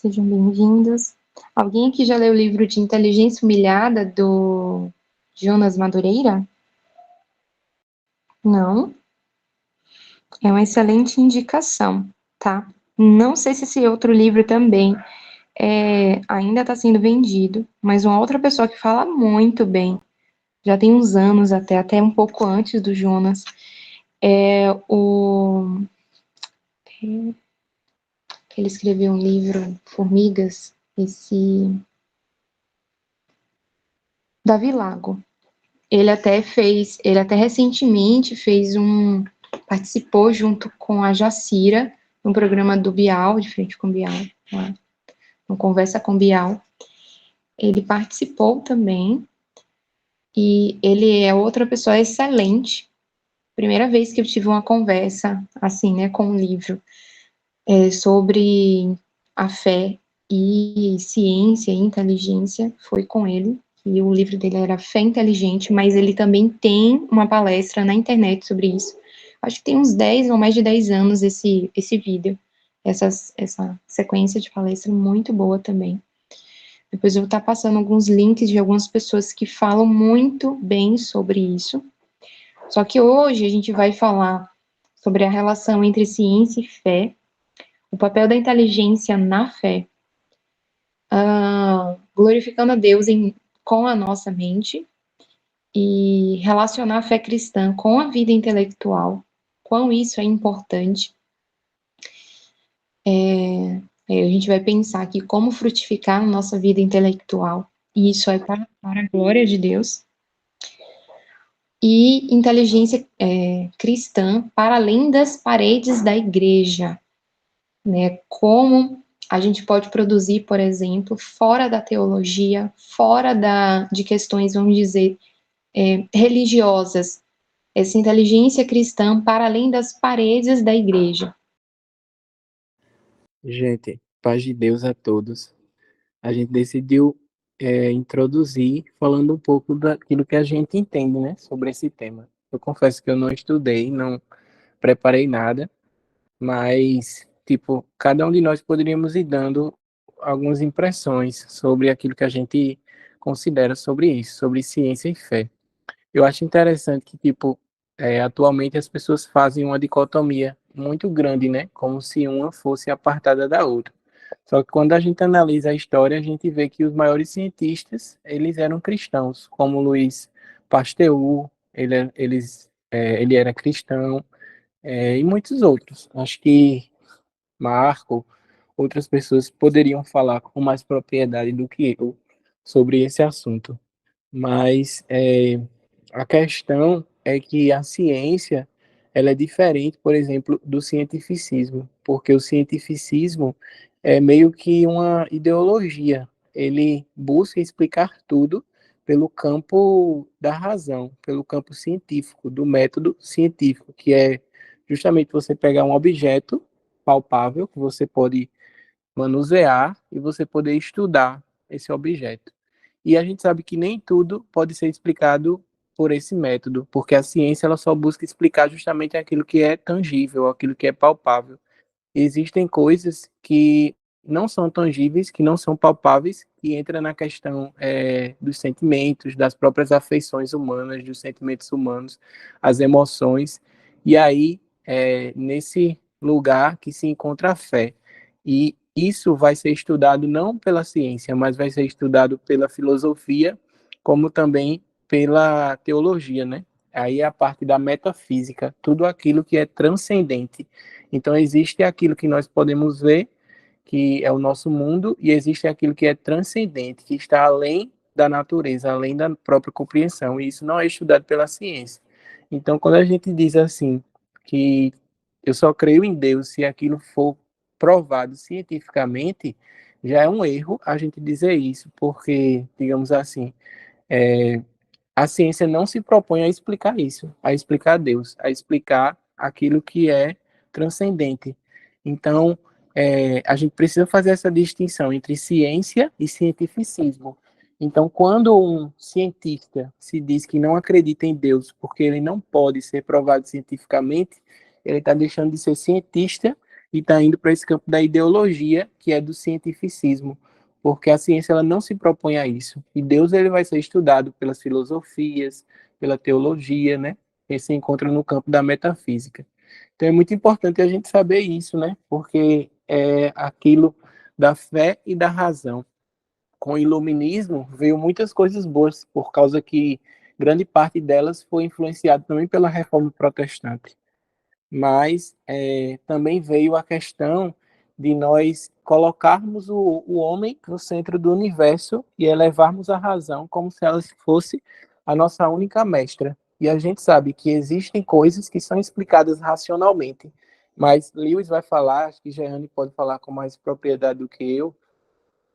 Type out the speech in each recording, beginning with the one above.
Sejam bem-vindos. Alguém aqui já leu o livro de Inteligência Humilhada, do Jonas Madureira? Não? É uma excelente indicação, tá? Não sei se esse outro livro também ainda está sendo vendido, mas uma outra pessoa que fala muito bem, já tem uns anos até um pouco antes do Jonas, é o... Ele escreveu um livro, Formigas, Davi Lago. Ele até recentemente participou junto com a Jacira, no programa do Bial, de frente com Bial, uma conversa com Bial. Ele participou também, e ele é outra pessoa excelente. Primeira vez que eu tive uma conversa, assim, né, com um livro, sobre a fé e ciência e inteligência, foi com ele. E o livro dele era Fé Inteligente, mas ele também tem uma palestra na internet sobre isso. Acho que tem uns 10 ou mais de 10 anos esse vídeo, essa sequência de palestra muito boa também. Depois eu vou estar passando alguns links de algumas pessoas que falam muito bem sobre isso. Só que hoje a gente vai falar sobre a relação entre ciência e fé, o papel da inteligência na fé, glorificando a Deus com a nossa mente, e relacionar a fé cristã com a vida intelectual, quão isso é importante. A gente vai pensar aqui como frutificar na nossa vida intelectual, e isso é para a glória de Deus. E inteligência cristã para além das paredes da igreja, né? Como a gente pode produzir, por exemplo, fora da teologia, fora de questões, vamos dizer, religiosas, essa inteligência cristã para além das paredes da igreja. Gente, paz de Deus a todos. A gente decidiu introduzir falando um pouco daquilo que a gente entende, né, sobre esse tema. Eu confesso que eu não estudei, não preparei nada, mas, tipo, cada um de nós poderíamos ir dando algumas impressões sobre aquilo que a gente considera sobre isso, sobre ciência e fé. Eu acho interessante que, tipo, atualmente as pessoas fazem uma dicotomia muito grande, né? Como se uma fosse apartada da outra. Só que quando a gente analisa a história, a gente vê que os maiores cientistas, eles eram cristãos, como Louis Pasteur, ele era cristão, e muitos outros. Acho que Marco, outras pessoas poderiam falar com mais propriedade do que eu sobre esse assunto. Mas a questão é que a ciência ela é diferente, por exemplo, do cientificismo, porque o cientificismo é meio que uma ideologia. Ele busca explicar tudo pelo campo da razão, pelo campo científico, do método científico, que é justamente você pegar um objeto palpável que você pode manusear e você poder estudar esse objeto. E a gente sabe que nem tudo pode ser explicado por esse método, porque a ciência ela só busca explicar justamente aquilo que é tangível, aquilo que é palpável. Existem coisas que não são tangíveis, que não são palpáveis, e entra na questão dos sentimentos, das próprias afeições humanas, dos sentimentos humanos, as emoções. E aí, nesse lugar que se encontra a fé. E isso vai ser estudado não pela ciência, mas vai ser estudado pela filosofia, como também pela teologia, né? Aí é a parte da metafísica, tudo aquilo que é transcendente. Então, existe aquilo que nós podemos ver, que é o nosso mundo, e existe aquilo que é transcendente, que está além da natureza, além da própria compreensão, e isso não é estudado pela ciência. Então, quando a gente diz assim, que eu só creio em Deus se aquilo for provado cientificamente, já é um erro a gente dizer isso, porque, digamos assim, a ciência não se propõe a explicar isso, a explicar Deus, a explicar aquilo que é transcendente. Então, a gente precisa fazer essa distinção entre ciência e cientificismo. Então, quando um cientista se diz que não acredita em Deus porque ele não pode ser provado cientificamente, ele está deixando de ser cientista e está indo para esse campo da ideologia, que é do cientificismo, porque a ciência ela não se propõe a isso. E Deus ele vai ser estudado pelas filosofias, pela teologia, né? Ele se encontra no campo da metafísica. Então é muito importante a gente saber isso, né? Porque é aquilo da fé e da razão. Com o iluminismo veio muitas coisas boas, por causa que grande parte delas foi influenciada também pela reforma protestante. Mas também veio a questão de nós colocarmos o homem no centro do universo e elevarmos a razão como se ela fosse a nossa única mestra. E a gente sabe que existem coisas que são explicadas racionalmente, mas Lewis vai falar, acho que Jeane pode falar com mais propriedade do que eu,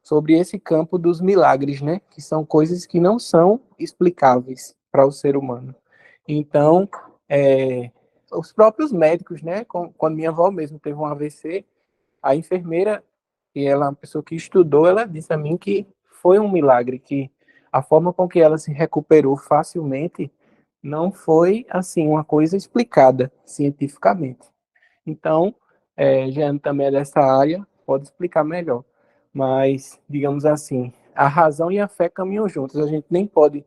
sobre esse campo dos milagres, né? Que são coisas que não são explicáveis para o ser humano. Então, os próprios médicos, né? Quando minha avó mesmo teve um AVC, a enfermeira, e ela é uma pessoa que estudou, ela disse a mim que foi um milagre, que a forma com que ela se recuperou facilmente não foi, assim, uma coisa explicada cientificamente. Então, Jeane também é dessa área, pode explicar melhor. Mas, digamos assim, a razão e a fé caminham juntos. A gente nem pode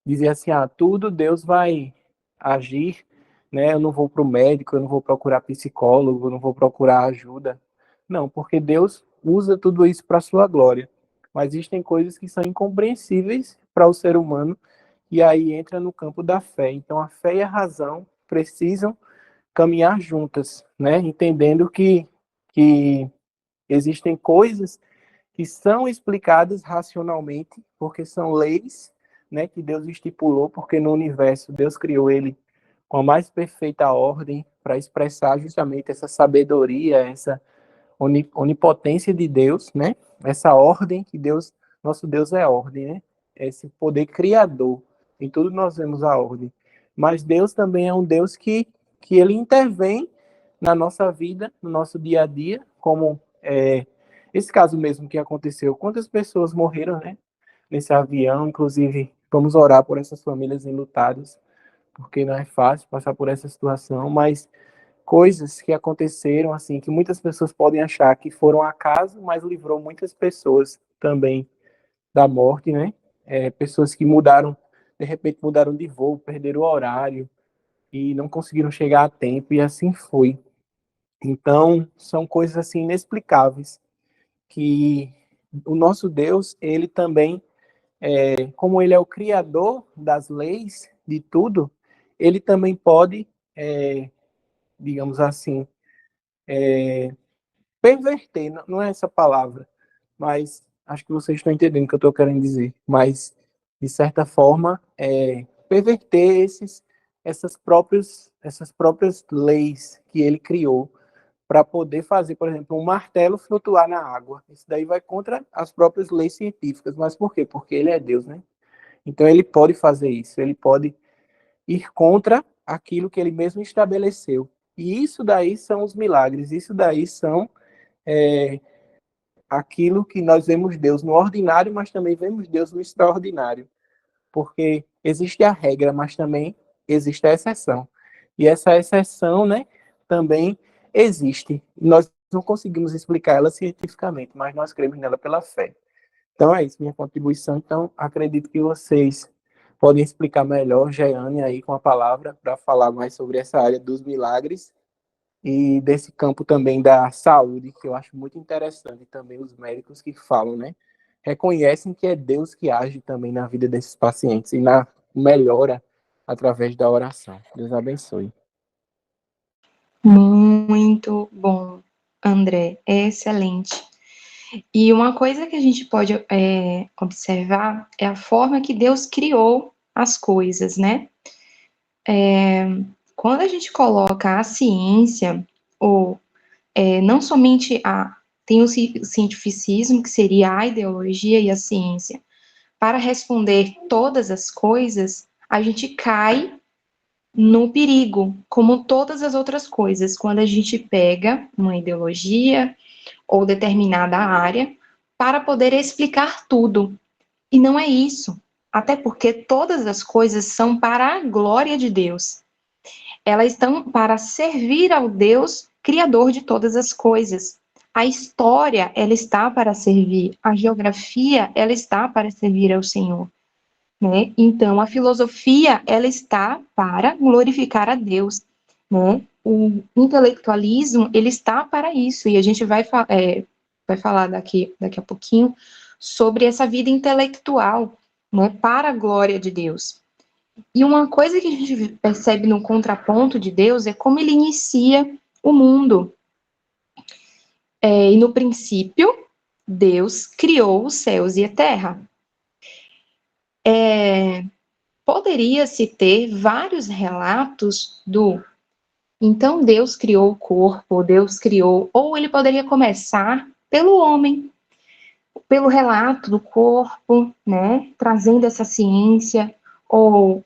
dizer assim, tudo Deus vai agir, né? Eu não vou para o médico, eu não vou procurar psicólogo, eu não vou procurar ajuda. Não, porque Deus usa tudo isso para a sua glória. Mas existem coisas que são incompreensíveis para o ser humano e aí entra no campo da fé. Então, a fé e a razão precisam caminhar juntas, né? Entendendo que existem coisas que são explicadas racionalmente, porque são leis, né, que Deus estipulou, porque no universo Deus criou ele com a mais perfeita ordem para expressar justamente essa sabedoria, essa onipotência de Deus, né? Essa ordem que Deus, nosso Deus é ordem, né? Esse poder criador. Em tudo nós vemos a ordem. Mas Deus também é um Deus que ele intervém na nossa vida, no nosso dia a dia, como esse caso mesmo que aconteceu. Quantas pessoas morreram, né? Nesse avião, inclusive, vamos orar por essas famílias enlutadas, porque não é fácil passar por essa situação, mas coisas que aconteceram, assim, que muitas pessoas podem achar que foram acaso, mas livrou muitas pessoas também da morte, né? Pessoas que mudaram, de repente mudaram de voo, perderam o horário e não conseguiram chegar a tempo, e assim foi. Então, são coisas assim inexplicáveis que o nosso Deus, ele também, como ele é o criador das leis, de tudo, ele também pode, digamos assim, perverter, não é essa palavra, mas acho que vocês estão entendendo o que eu estou querendo dizer, mas de certa forma perverter essas próprias leis que ele criou para poder fazer, por exemplo, um martelo flutuar na água. Isso daí vai contra as próprias leis científicas, mas por quê? Porque ele é Deus, né? Então ele pode fazer isso, ele pode ir contra aquilo que ele mesmo estabeleceu. E isso daí são os milagres, isso daí são aquilo que nós vemos Deus no ordinário, mas também vemos Deus no extraordinário. Porque existe a regra, mas também existe a exceção. E essa exceção, né, também existe. Nós não conseguimos explicar ela cientificamente, mas nós cremos nela pela fé. Então é isso, minha contribuição. Então, acredito que vocês podem explicar melhor, Jeane, aí com a palavra, para falar mais sobre essa área dos milagres e desse campo também da saúde, que eu acho muito interessante também os médicos que falam, né? Reconhecem que é Deus que age também na vida desses pacientes e na melhora através da oração. Deus abençoe. Muito bom, André, é excelente. E uma coisa que a gente pode observar é a forma que Deus criou as coisas, né? Quando a gente coloca a ciência, ou não somente tem o cientificismo, que seria a ideologia e a ciência, para responder todas as coisas, a gente cai no perigo, como todas as outras coisas, quando a gente pega uma ideologia ou determinada área para poder explicar tudo. E não é isso. Até porque todas as coisas são para a glória de Deus. elas estão para servir ao Deus criador de todas as coisas. A história, ela está para servir, a geografia, ela está para servir ao Senhor, né? Então, a filosofia, ela está para glorificar a Deus, né? O intelectualismo, ele está para isso, e a gente vai falar daqui a pouquinho sobre essa vida intelectual, né, para a glória de Deus. E uma coisa que a gente percebe no contraponto de Deus é como ele inicia o mundo. E no princípio, Deus criou os céus e a terra. Poderia-se ter vários relatos então Deus criou o corpo, Deus criou, ou ele poderia começar pelo homem, pelo relato do corpo, né, trazendo essa ciência, ou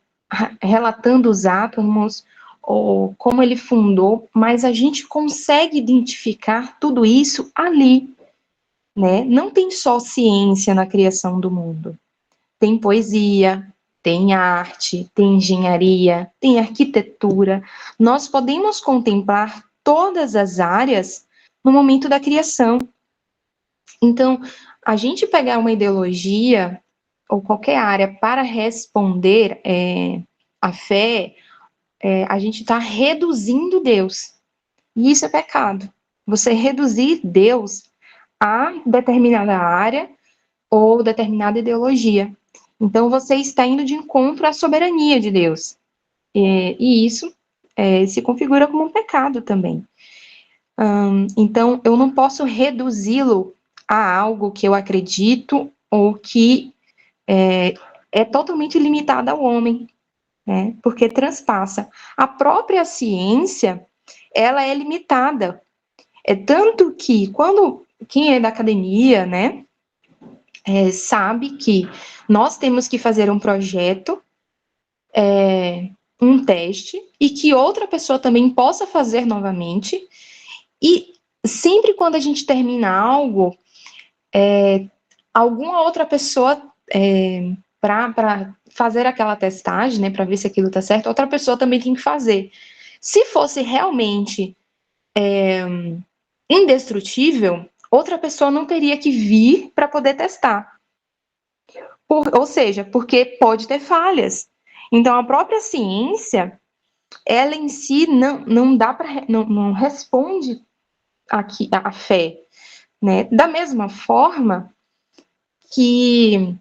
relatando os átomos, ou como ele fundou, mas a gente consegue identificar tudo isso ali, né? Não tem só ciência na criação do mundo. Tem poesia, tem arte, tem engenharia, tem arquitetura. Nós podemos contemplar todas as áreas no momento da criação. Então, a gente pegar uma ideologia ou qualquer área para responder à fé, a gente está reduzindo Deus. E isso é pecado. Você reduzir Deus a determinada área ou determinada ideologia. Então, você está indo de encontro à soberania de Deus. E isso se configura como um pecado também. Então, eu não posso reduzi-lo a algo que eu acredito ou que é totalmente limitado ao homem, né? Porque transpassa. A própria ciência, ela é limitada. É tanto que, quando quem é da academia, né, sabe que nós temos que fazer um projeto, um teste, e que outra pessoa também possa fazer novamente, e sempre quando a gente termina algo, alguma outra pessoa, para fazer aquela testagem, né, para ver se aquilo está certo, outra pessoa também tem que fazer. Se fosse realmente indestrutível, outra pessoa não teria que vir para poder testar. Ou seja, porque pode ter falhas. Então, a própria ciência, ela em si não dá para, não responde aqui a fé, né? Da mesma forma que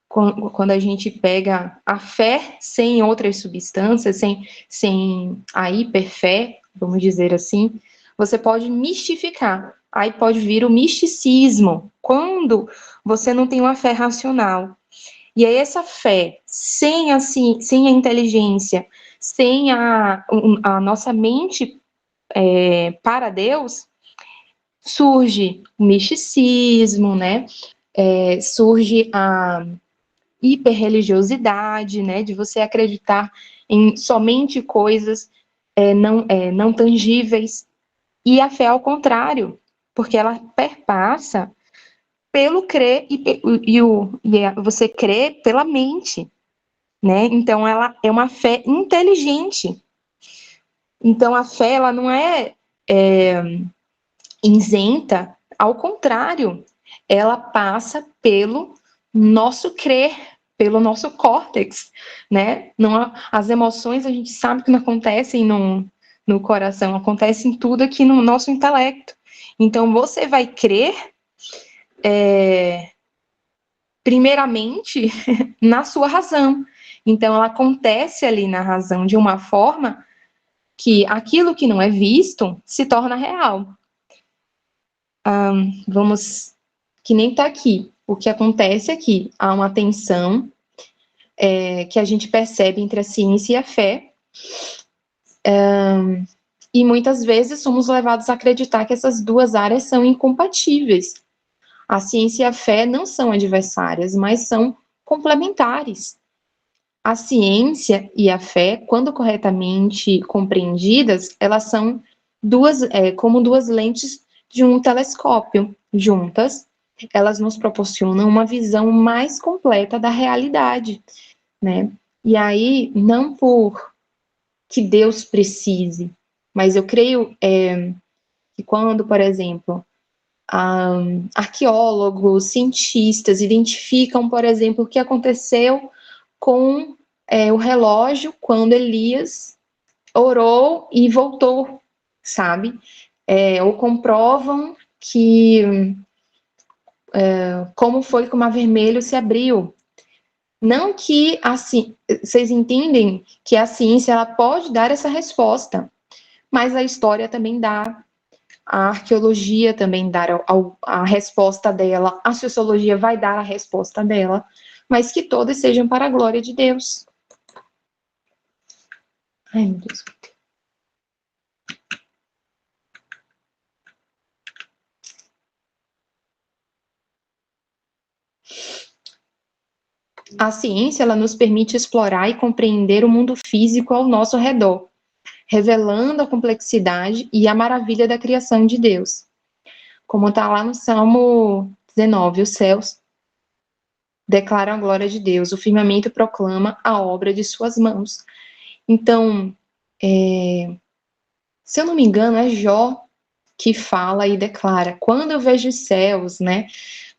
quando a gente pega a fé sem outras substâncias, sem a hiperfé, vamos dizer assim, você pode mistificar. Aí pode vir o misticismo, quando você não tem uma fé racional. E aí essa fé, sem a inteligência, sem a nossa mente para Deus, surge o misticismo, né? Surge a hiperreligiosidade, né? De você acreditar em somente coisas não tangíveis. E a fé ao contrário, porque ela perpassa pelo crer você crê pela mente, né? Então ela é uma fé inteligente. Então a fé ela não é isenta, ao contrário, ela passa pelo nosso crer, pelo nosso córtex, né? Não, as emoções a gente sabe que não acontecem no coração, acontecem tudo aqui no nosso intelecto. Então você vai crer primeiramente na sua razão. Então ela acontece ali na razão de uma forma que aquilo que não é visto se torna real. Que nem está aqui. O que acontece aqui? Há uma tensão que a gente percebe entre a ciência e a fé, e muitas vezes somos levados a acreditar que essas duas áreas são incompatíveis. A ciência e a fé não são adversárias, mas são complementares. A ciência e a fé, quando corretamente compreendidas, elas são como duas lentes de um telescópio. Juntas, elas nos proporcionam uma visão mais completa da realidade, né? E aí, não por que Deus precise, mas eu creio que quando, por exemplo, arqueólogos, cientistas identificam, por exemplo, o que aconteceu com o relógio quando Elias orou e voltou, sabe? Ou comprovam que como foi que o Mar Vermelho se abriu. Não que assim, vocês entendem que a ciência ela pode dar essa resposta, mas a história também dá, a arqueologia também dá a resposta dela, a sociologia vai dar a resposta dela, mas que todas sejam para a glória de Deus. Ai, meu Deus. A ciência ela nos permite explorar e compreender o mundo físico ao nosso redor, revelando a complexidade e a maravilha da criação de Deus. Como está lá no Salmo 19, os céus declaram a glória de Deus, o firmamento proclama a obra de suas mãos. Então, se eu não me engano, é Jó que fala e declara, quando eu vejo os céus, né?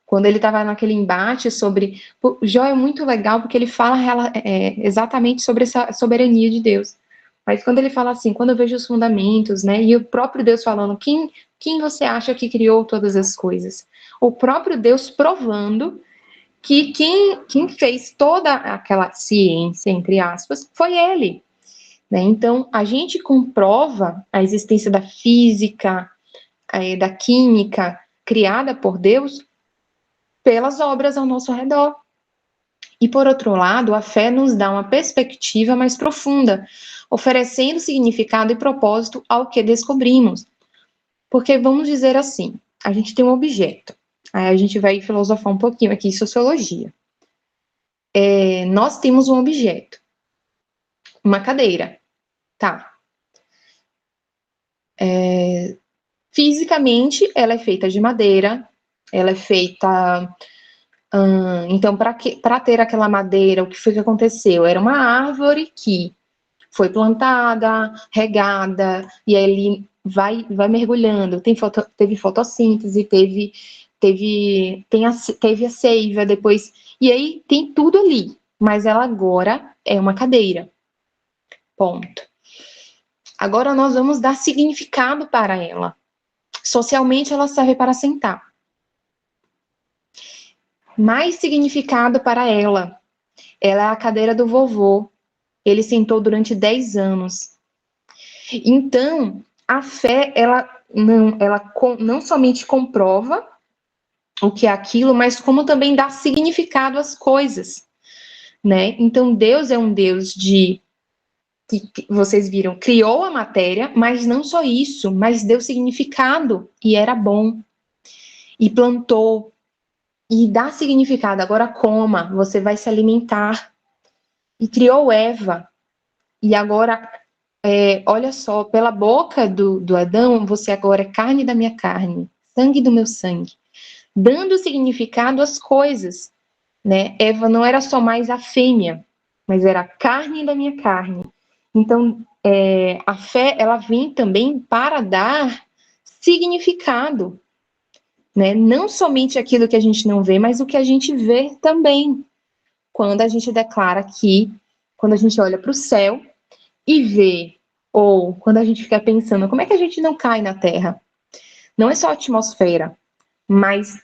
Quando ele estava naquele embate sobre... Jó é muito legal porque ele fala exatamente sobre essa soberania de Deus. Mas quando ele fala assim, quando eu vejo os fundamentos, né? E o próprio Deus falando, quem você acha que criou todas as coisas? O próprio Deus provando que quem fez toda aquela ciência, entre aspas, foi ele. Né? Então, a gente comprova a existência da física, da química criada por Deus pelas obras ao nosso redor. E, por outro lado, a fé nos dá uma perspectiva mais profunda, oferecendo significado e propósito ao que descobrimos. Porque, vamos dizer assim, a gente tem um objeto, aí a gente vai filosofar um pouquinho aqui em sociologia. Nós temos um objeto, uma cadeira, tá? Fisicamente, ela é feita de madeira, ela é feita... então, para ter aquela madeira, o que foi que aconteceu? Era uma árvore que foi plantada, regada, e aí ele vai mergulhando. Teve fotossíntese, teve a seiva, depois... E aí tem tudo ali, mas ela agora é uma cadeira. Ponto. Agora nós vamos dar significado para ela. Socialmente, ela serve para sentar. Mais significado para ela. Ela é a cadeira do vovô. Ele sentou durante 10 anos. Então, a fé, ela não somente comprova o que é aquilo, mas como também dá significado às coisas, né? Então, Deus é um Deus que vocês viram, criou a matéria, mas não só isso, mas deu significado e era bom. E plantou e dá significado. Agora coma, você vai se alimentar. E criou Eva. E agora, olha só, pela boca do Adão, você agora é carne da minha carne, sangue do meu sangue. Dando significado às coisas, né? Eva não era só mais a fêmea, mas era a carne da minha carne. Então, a fé, ela vem também para dar significado, né? Não somente aquilo que a gente não vê, mas o que a gente vê também. Quando a gente declara que, quando a gente olha para o céu e vê, ou quando a gente fica pensando, como é que a gente não cai na Terra? Não é só a atmosfera, mas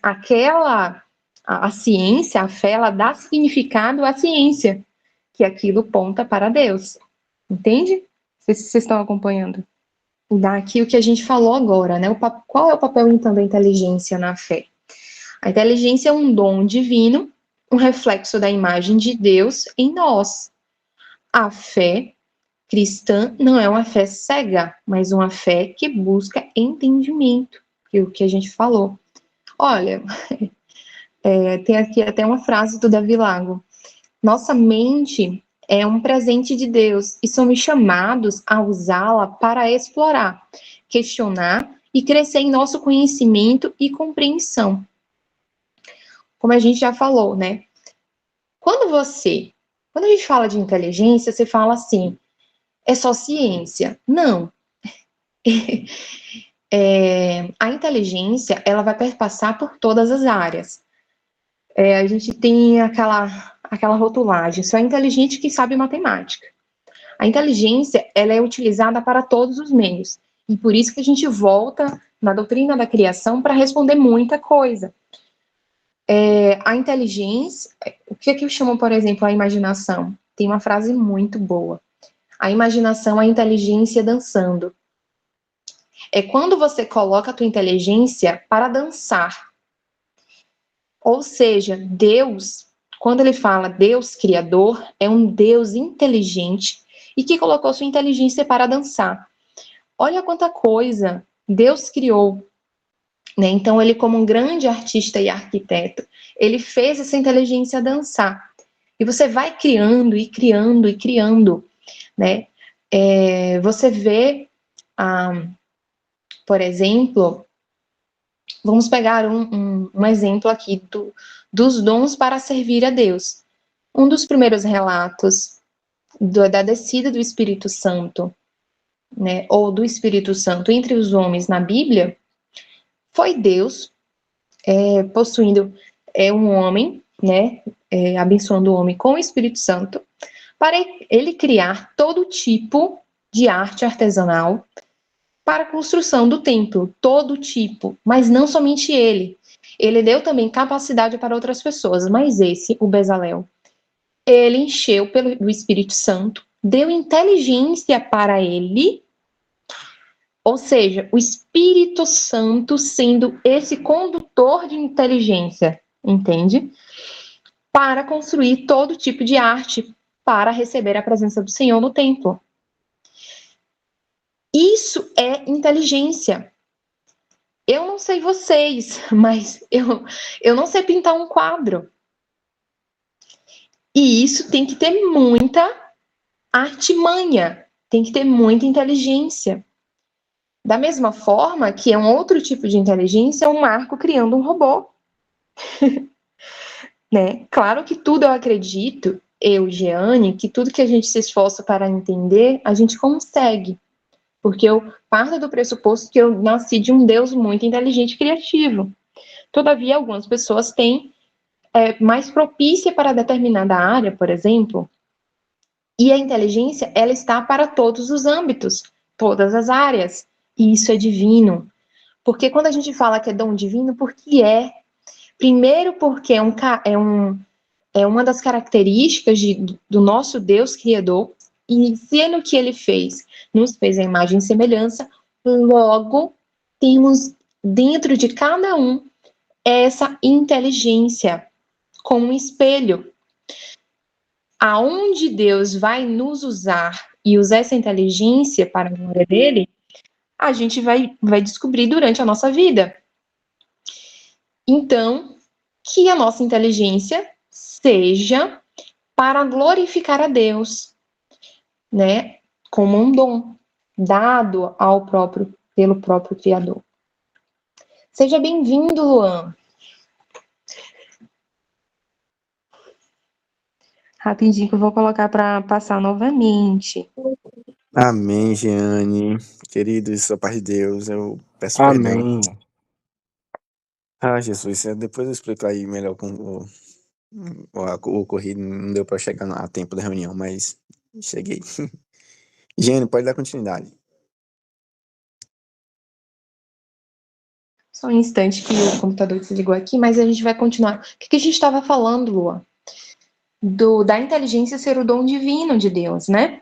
a ciência, a fé, ela dá significado à ciência, que aquilo ponta para Deus. Entende? Não sei se vocês estão acompanhando. E daqui o que a gente falou agora, né? Qual é o papel, então, da inteligência na fé? A inteligência é um dom divino, um reflexo da imagem de Deus em nós. A fé cristã não é uma fé cega, mas uma fé que busca entendimento, que é o que a gente falou. Olha, tem aqui até uma frase do Davi Lago. Nossa mente é um presente de Deus e somos chamados a usá-la para explorar, questionar e crescer em nosso conhecimento e compreensão. Como a gente já falou, né? Quando a gente fala de inteligência, você fala assim, é só ciência. Não. A inteligência, ela vai perpassar por todas as áreas. A gente tem aquela rotulagem, só é inteligente que sabe matemática. A inteligência, ela é utilizada para todos os meios. E por isso que a gente volta na doutrina da criação para responder muita coisa. A inteligência, o que eu chamo, por exemplo, a imaginação? Tem uma frase muito boa. A imaginação é a inteligência dançando. É quando você coloca a tua inteligência para dançar. Ou seja, Deus, quando ele fala Deus criador, é um Deus inteligente e que colocou sua inteligência para dançar. Olha quanta coisa Deus criou, né? Então, ele, como um grande artista e arquiteto, ele fez essa inteligência dançar. E você vai criando e criando e criando, né? Você vê, por exemplo, vamos pegar um exemplo aqui dos dons para servir a Deus. Um dos primeiros relatos da descida do Espírito Santo, né, ou do Espírito Santo entre os homens na Bíblia, foi Deus possuindo um homem, né, abençoando o homem com o Espírito Santo, para ele criar todo tipo de arte artesanal para a construção do templo, todo tipo, mas não somente ele. Ele deu também capacidade para outras pessoas, mas esse, o Bezalel, ele encheu do Espírito Santo, deu inteligência para ele, ou seja, o Espírito Santo sendo esse condutor de inteligência, entende? Para construir todo tipo de arte, para receber a presença do Senhor no templo. Isso é inteligência. Eu não sei vocês, mas eu não sei pintar um quadro. E isso tem que ter muita artimanha, tem que ter muita inteligência. Da mesma forma que é um outro tipo de inteligência, um Marco criando um robô. Né? Claro que tudo eu acredito, Jeane, que tudo que a gente se esforça para entender, a gente consegue. Porque eu parto do pressuposto que eu nasci de um Deus muito inteligente e criativo. Todavia, algumas pessoas têm mais propícia para determinada área, por exemplo, e a inteligência, ela está para todos os âmbitos, todas as áreas, e isso é divino. Porque quando a gente fala que é dom divino, porque é? Primeiro porque é uma das características do nosso Deus Criador, e sendo que ele fez, nos fez a imagem e semelhança, logo temos dentro de cada um essa inteligência, como um espelho. Aonde Deus vai nos usar e usar essa inteligência para a glória dele, a gente vai descobrir durante a nossa vida. Então, que a nossa inteligência seja para glorificar a Deus, né? Como um dom dado pelo próprio Criador. Seja bem-vindo, Luan. Rapidinho que eu vou colocar para passar novamente. Amém, Jeane. Queridos, só paz de Deus, eu peço Amém. perdão. Jesus, depois eu explico aí melhor como o ocorrido, não deu para chegar a tempo da reunião, mas cheguei. Jeane, pode dar continuidade. Só um instante que o computador desligou aqui, mas a gente vai continuar. O que a gente estava falando, Luan? Da inteligência ser o dom divino de Deus, né?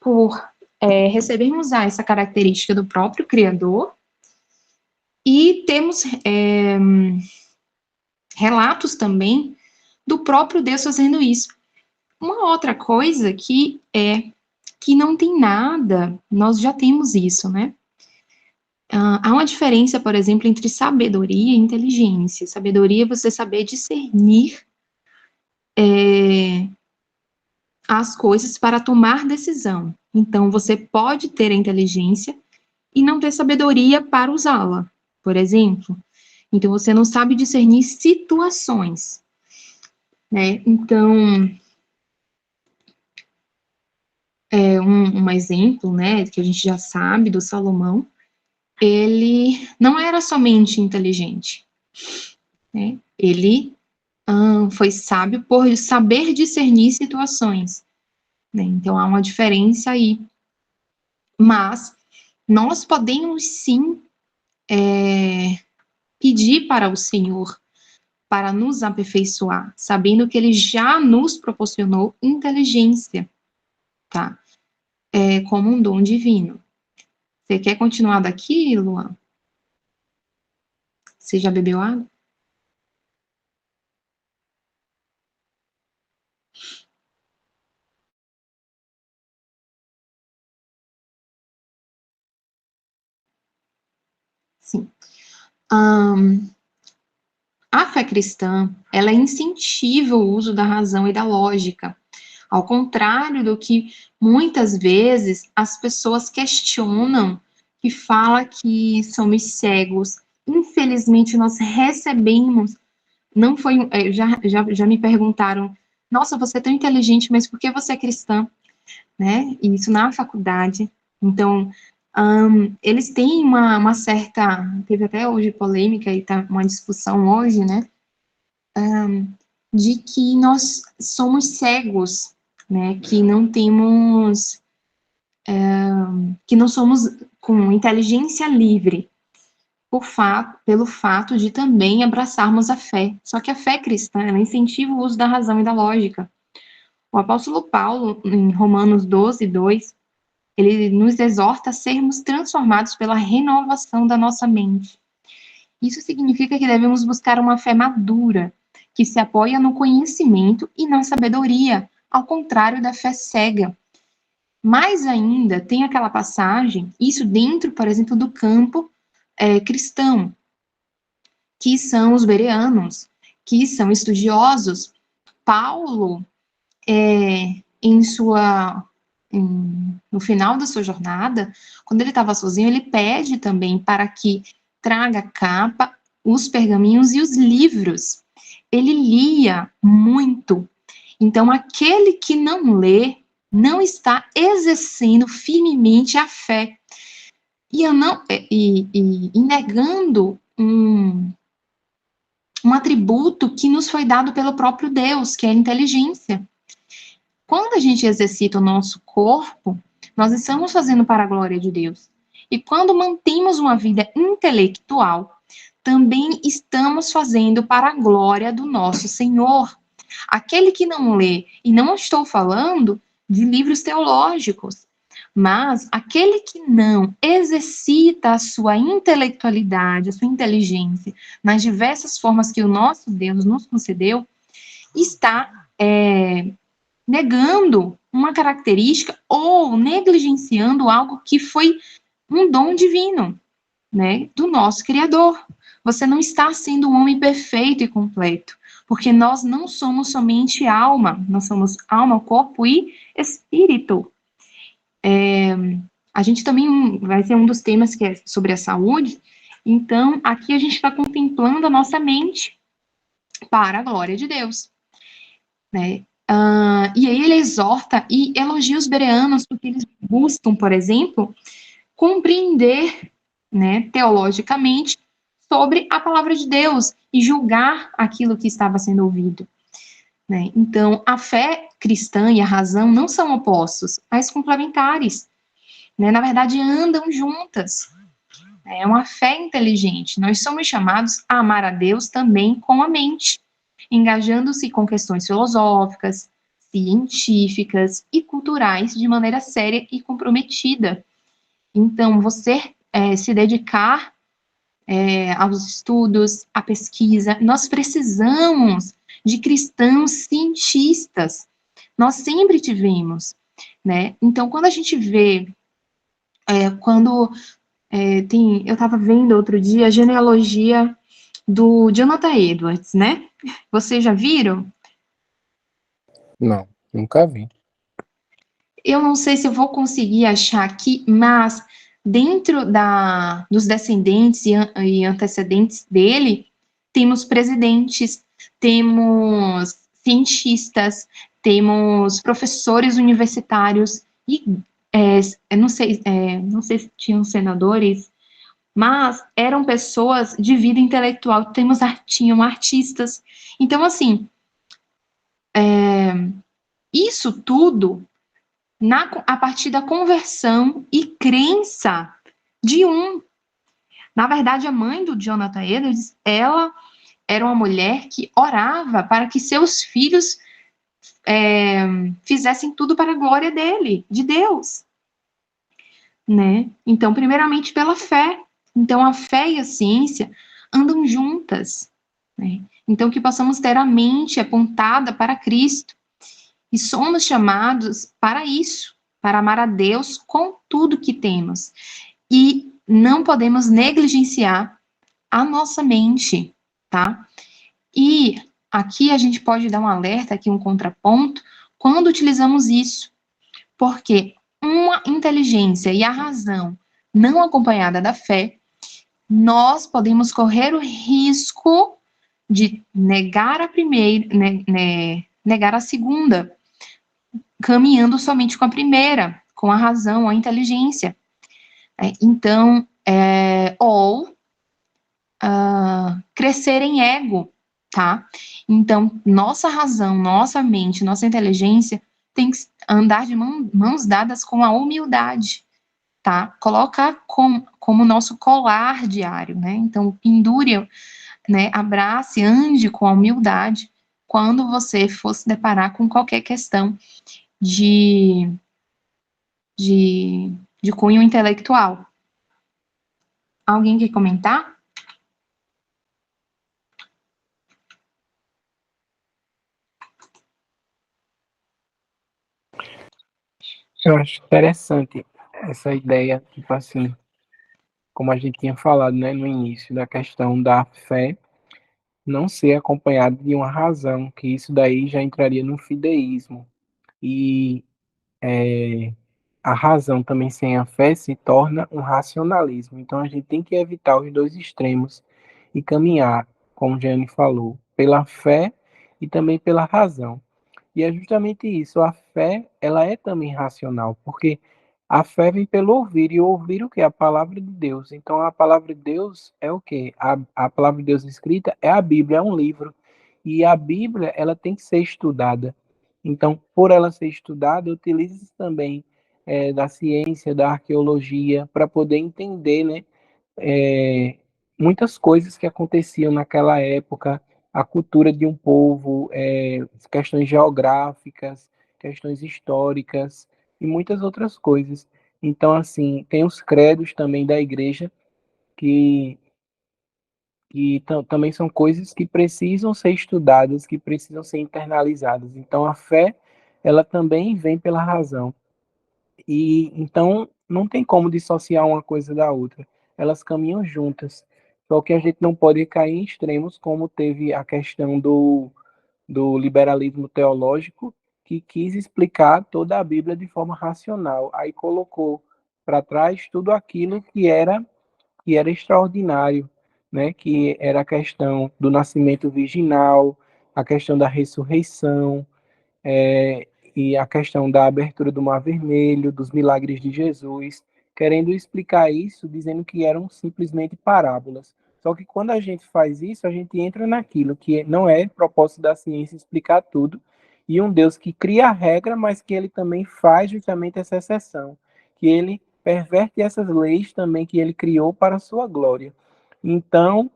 Por recebermos essa característica do próprio Criador, e temos relatos também do próprio Deus fazendo isso. Uma outra coisa que não tem nada, nós já temos isso, né? Há uma diferença, por exemplo, entre sabedoria e inteligência. Sabedoria é você saber discernir as coisas para tomar decisão. Então, você pode ter a inteligência e não ter sabedoria para usá-la, por exemplo. Então, você não sabe discernir situações, né? Então, um exemplo, né, que a gente já sabe do Salomão, ele não era somente inteligente, né? Ele foi sábio por saber discernir situações, né? Então há uma diferença aí. Mas nós podemos sim pedir para o Senhor para nos aperfeiçoar, sabendo que Ele já nos proporcionou inteligência, tá? Como um dom divino. Você quer continuar daqui, Luan? Você já bebeu água? Sim. A fé cristã, ela incentiva o uso da razão e da lógica, ao contrário do que muitas vezes as pessoas questionam, que fala que somos cegos. Infelizmente, nós recebemos, não foi, já me perguntaram, nossa, você é tão inteligente, mas por que você é cristã? Né? E isso na faculdade. Então, eles têm uma certa, teve até hoje polêmica e tá uma discussão hoje, né? De que nós somos cegos, né? Que não temos, que não somos com inteligência livre, pelo fato de também abraçarmos a fé. Só que a fé cristã, ela incentiva o uso da razão e da lógica. O apóstolo Paulo, em Romanos 12:2, ele nos exorta a sermos transformados pela renovação da nossa mente. Isso significa que devemos buscar uma fé madura, que se apoia no conhecimento e na sabedoria, ao contrário da fé cega. Mais ainda, tem aquela passagem, isso dentro, por exemplo, do campo cristão, que são os bereanos, que são estudiosos. Paulo, no final da sua jornada, quando ele estava sozinho, ele pede também para que traga a capa, os pergaminhos e os livros. Ele lia muito. Então, aquele que não lê, não está exercendo firmemente a fé. E negando um atributo que nos foi dado pelo próprio Deus, que é a inteligência. Quando a gente exercita o nosso corpo, nós estamos fazendo para a glória de Deus. E quando mantemos uma vida intelectual, também estamos fazendo para a glória do nosso Senhor. Aquele que não lê, e não estou falando de livros teológicos, mas aquele que não exercita a sua intelectualidade, a sua inteligência, nas diversas formas que o nosso Deus nos concedeu, está negando uma característica ou negligenciando algo que foi um dom divino, né, do nosso Criador. Você não está sendo um homem perfeito e completo, porque nós não somos somente alma, nós somos alma, corpo e espírito. A gente também vai ser um dos temas que é sobre a saúde, então aqui a gente está contemplando a nossa mente para a glória de Deus, né? E aí ele exorta e elogia os bereanos, porque eles buscam, por exemplo, compreender, né, teologicamente, sobre a palavra de Deus e julgar aquilo que estava sendo ouvido. Né? Então, a fé cristã e a razão não são opostos, mas complementares. Né? Na verdade, andam juntas. É uma fé inteligente. Nós somos chamados a amar a Deus também com a mente, engajando-se com questões filosóficas, científicas e culturais de maneira séria e comprometida. Então, você se dedicar aos estudos, à pesquisa, nós precisamos de cristãos cientistas. Nós sempre tivemos, né? Então, quando a gente vê, eu estava vendo outro dia a genealogia do Jonathan Edwards, né? Vocês já viram? Não, nunca vi. Eu não sei se eu vou conseguir achar aqui, mas dentro dos descendentes e antecedentes dele, temos presidentes, temos cientistas, temos professores universitários E não sei se tinham senadores, mas eram pessoas de vida intelectual, tinham artistas. Então, assim, isso tudo a partir da conversão e crença de um. Na verdade, a mãe do Jonathan Edwards, ela era uma mulher que orava para que seus filhos fizessem tudo para a glória dele, de Deus, né? Então, primeiramente pela fé. Então, a fé e a ciência andam juntas, né? Então, que possamos ter a mente apontada para Cristo. E somos chamados para isso, para amar a Deus com tudo que temos. E não podemos negligenciar a nossa mente, tá? E aqui a gente pode dar um alerta, aqui um contraponto, quando utilizamos isso. Porque uma inteligência e a razão não acompanhada da fé, nós podemos correr o risco de negar a primeira, negar a segunda, caminhando somente com a primeira, com a razão, a inteligência. Então, ou crescer em ego, tá? Então, nossa razão, nossa mente, nossa inteligência tem que andar de mãos dadas com a humildade, tá? Coloca como nosso colar diário, né? Então, pendure, né? Abrace, ande com a humildade quando você for se deparar com qualquer questão de, de cunho intelectual. Alguém quer comentar? Eu acho interessante essa ideia, tipo assim, como a gente tinha falado, né, no início, da questão da fé não ser acompanhada de uma razão, que isso daí já entraria no fideísmo. E a razão também sem a fé se torna um racionalismo. Então a gente tem que evitar os dois extremos e caminhar, como o Jane falou, pela fé e também pela razão. E é justamente isso, a fé, ela é também racional, porque a fé vem pelo ouvir, e ouvir o que? A palavra de Deus. Então, a palavra de Deus é o quê? A palavra de Deus escrita é a Bíblia, é um livro. E a Bíblia, ela tem que ser estudada. Então, por ela ser estudada, utiliza-se também da ciência, da arqueologia, para poder entender, né, é, muitas coisas que aconteciam naquela época, a cultura de um povo, questões geográficas, questões históricas e muitas outras coisas. Então, assim, tem os credos também da igreja que, também são coisas que precisam ser estudadas, que precisam ser internalizadas. Então, a fé, ela também vem pela razão. E então não tem como dissociar uma coisa da outra. Elas caminham juntas. Só que a gente não pode cair em extremos, como teve a questão do liberalismo teológico, que quis explicar toda a Bíblia de forma racional. Aí colocou para trás tudo aquilo que era extraordinário, né? Que era a questão do nascimento virginal, a questão da ressurreição, é, e a questão da abertura do Mar Vermelho, dos milagres de Jesus, querendo explicar isso, dizendo que eram simplesmente parábolas. Só que quando a gente faz isso, a gente entra naquilo que não é propósito da ciência explicar tudo, e um Deus que cria a regra, mas que ele também faz justamente essa exceção, que ele perverte essas leis também que ele criou para a sua glória. Então,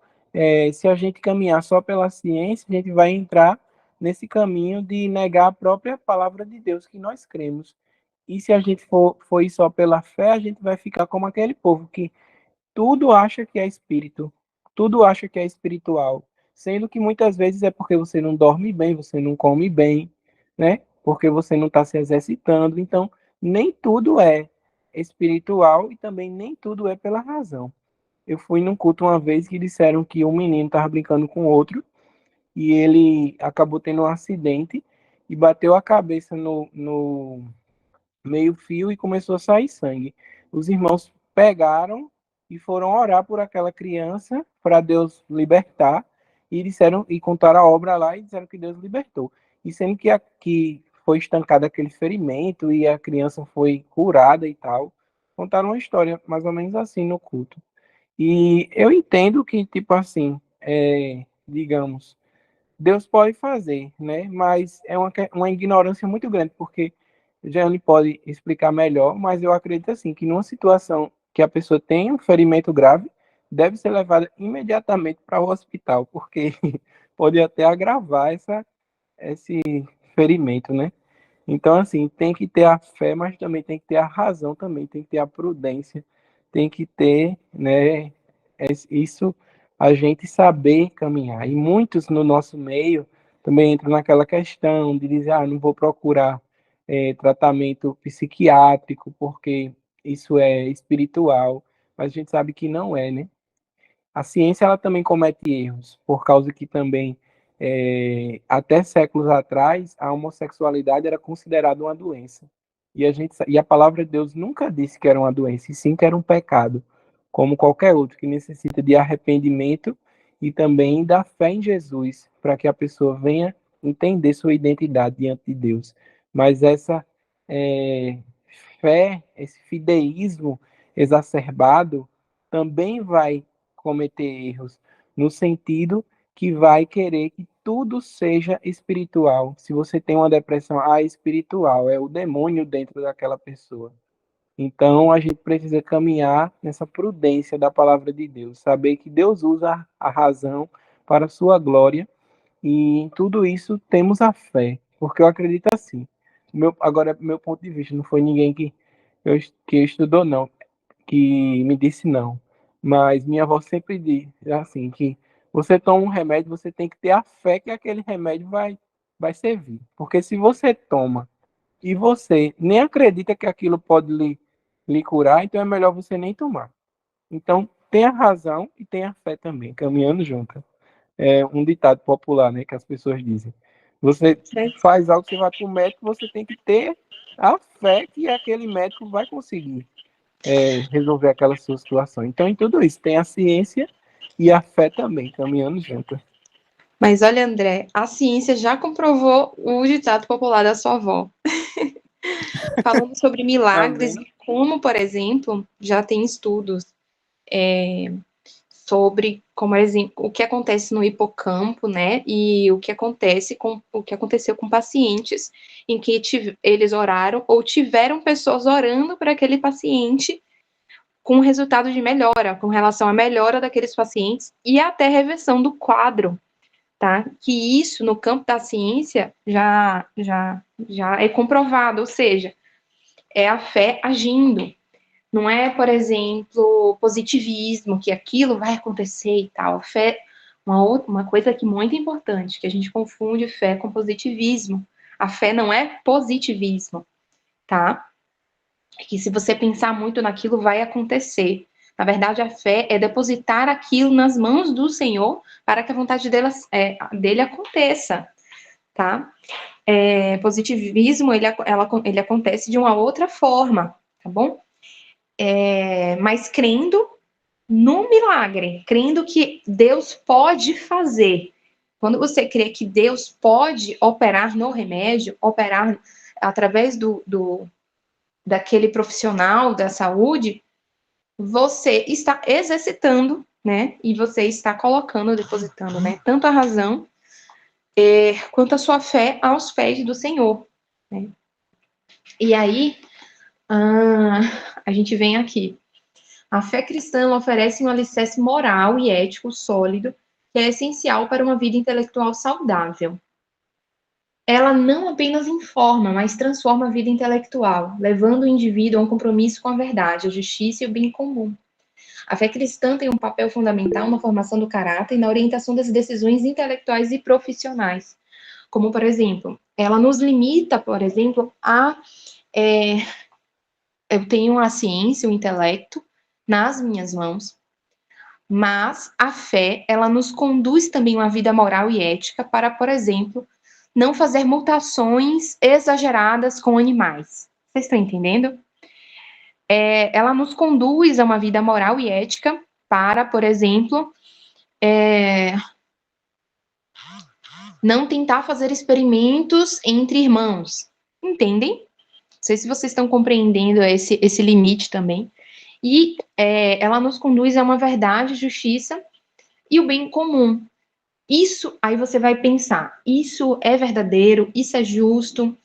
se a gente caminhar só pela ciência, a gente vai entrar nesse caminho de negar a própria palavra de Deus que nós cremos. E se a gente for ir só pela fé, a gente vai ficar como aquele povo que tudo acha que é espírito, tudo acha que é espiritual, sendo que muitas vezes é porque você não dorme bem, você não come bem, né? Porque você não está se exercitando. Então, nem tudo é espiritual e também nem tudo é pela razão. Eu fui num culto uma vez que disseram que um menino estava brincando com outro e ele acabou tendo um acidente e bateu a cabeça no meio-fio e começou a sair sangue. Os irmãos pegaram e foram orar por aquela criança para Deus libertar e disseram e contaram a obra lá e disseram que Deus libertou. E sendo que foi estancado aquele ferimento e a criança foi curada e tal. Contaram uma história mais ou menos assim no culto. E eu entendo que, tipo assim, digamos, Deus pode fazer, né? Mas é uma ignorância muito grande, porque Jeane pode explicar melhor, mas eu acredito assim, que numa situação que a pessoa tem um ferimento grave, deve ser levada imediatamente para o hospital, porque pode até agravar esse ferimento, né? Então, assim, tem que ter a fé, mas também tem que ter a razão, também tem que ter a prudência, tem que ter, né, isso, a gente saber caminhar. E muitos no nosso meio também entram naquela questão de dizer, não vou procurar tratamento psiquiátrico, porque isso é espiritual, mas a gente sabe que não é, né? A ciência ela também comete erros, por causa que também, até séculos atrás, a homossexualidade era considerada uma doença. E a palavra de Deus nunca disse que era uma doença, e sim que era um pecado, como qualquer outro, que necessita de arrependimento e também da fé em Jesus, para que a pessoa venha entender sua identidade diante de Deus. Mas essa é, fé, esse fideísmo exacerbado, também vai cometer erros, no sentido que vai querer que tudo seja espiritual. Se você tem uma depressão, espiritual, é o demônio dentro daquela pessoa. Então, a gente precisa caminhar nessa prudência da palavra de Deus, saber que Deus usa a razão para a sua glória, e em tudo isso temos a fé, porque eu acredito assim. Agora, meu ponto de vista, não foi ninguém que estudou, não, que me disse não. Mas minha avó sempre diz assim, que você toma um remédio, você tem que ter a fé que aquele remédio vai servir. Porque se você toma e você nem acredita que aquilo pode lhe curar, então é melhor você nem tomar. Então, tenha razão e tenha fé também, caminhando junto. É um ditado popular, né, que as pessoas dizem. Você faz algo, você vai para o médico, você tem que ter a fé que aquele médico vai conseguir resolver aquela sua situação. Então, em tudo isso, tem a ciência e a fé também, caminhando junto. Mas olha, André, a ciência já comprovou o ditado popular da sua avó. Falando sobre milagres, Também. como, por exemplo, já tem estudos sobre, como exemplo, o que acontece no hipocampo, né? E o que aconteceu com pacientes em que eles oraram ou tiveram pessoas orando para aquele paciente com resultado de melhora, com relação à melhora daqueles pacientes e até reversão do quadro, tá? Que isso no campo da ciência já é comprovado, ou seja, é a fé agindo. Não é, por exemplo, positivismo, que aquilo vai acontecer e tal. Fé, uma coisa que muito importante, que a gente confunde fé com positivismo. A fé não é positivismo, tá? É que se você pensar muito naquilo, vai acontecer. Na verdade, a fé é depositar aquilo nas mãos do Senhor para que a vontade dele aconteça, tá? Positivismo, ele acontece de uma outra forma, tá bom? Mas crendo no milagre, crendo que Deus pode fazer. Quando você crê que Deus pode operar no remédio, operar através daquele profissional da saúde, você está exercitando, né? E você está colocando, depositando, né? Tanto a razão quanto a sua fé aos pés do Senhor. Né? E aí, a gente vem aqui. A fé cristã oferece um alicerce moral e ético sólido que é essencial para uma vida intelectual saudável. Ela não apenas informa, mas transforma a vida intelectual, levando o indivíduo a um compromisso com a verdade, a justiça e o bem comum. A fé cristã tem um papel fundamental na formação do caráter e na orientação das decisões intelectuais e profissionais. Como, por exemplo, ela nos limita, por exemplo, eu tenho a ciência, o intelecto nas minhas mãos, mas a fé, ela nos conduz também a uma vida moral e ética para, por exemplo, não fazer mutações exageradas com animais. Vocês estão entendendo? Ela nos conduz a uma vida moral e ética para, por exemplo, não tentar fazer experimentos entre irmãos, Entendem? Não sei se vocês estão compreendendo esse limite também. E ela nos conduz a uma verdade, justiça e o bem comum. Isso, aí você vai pensar, isso é verdadeiro, isso é justo,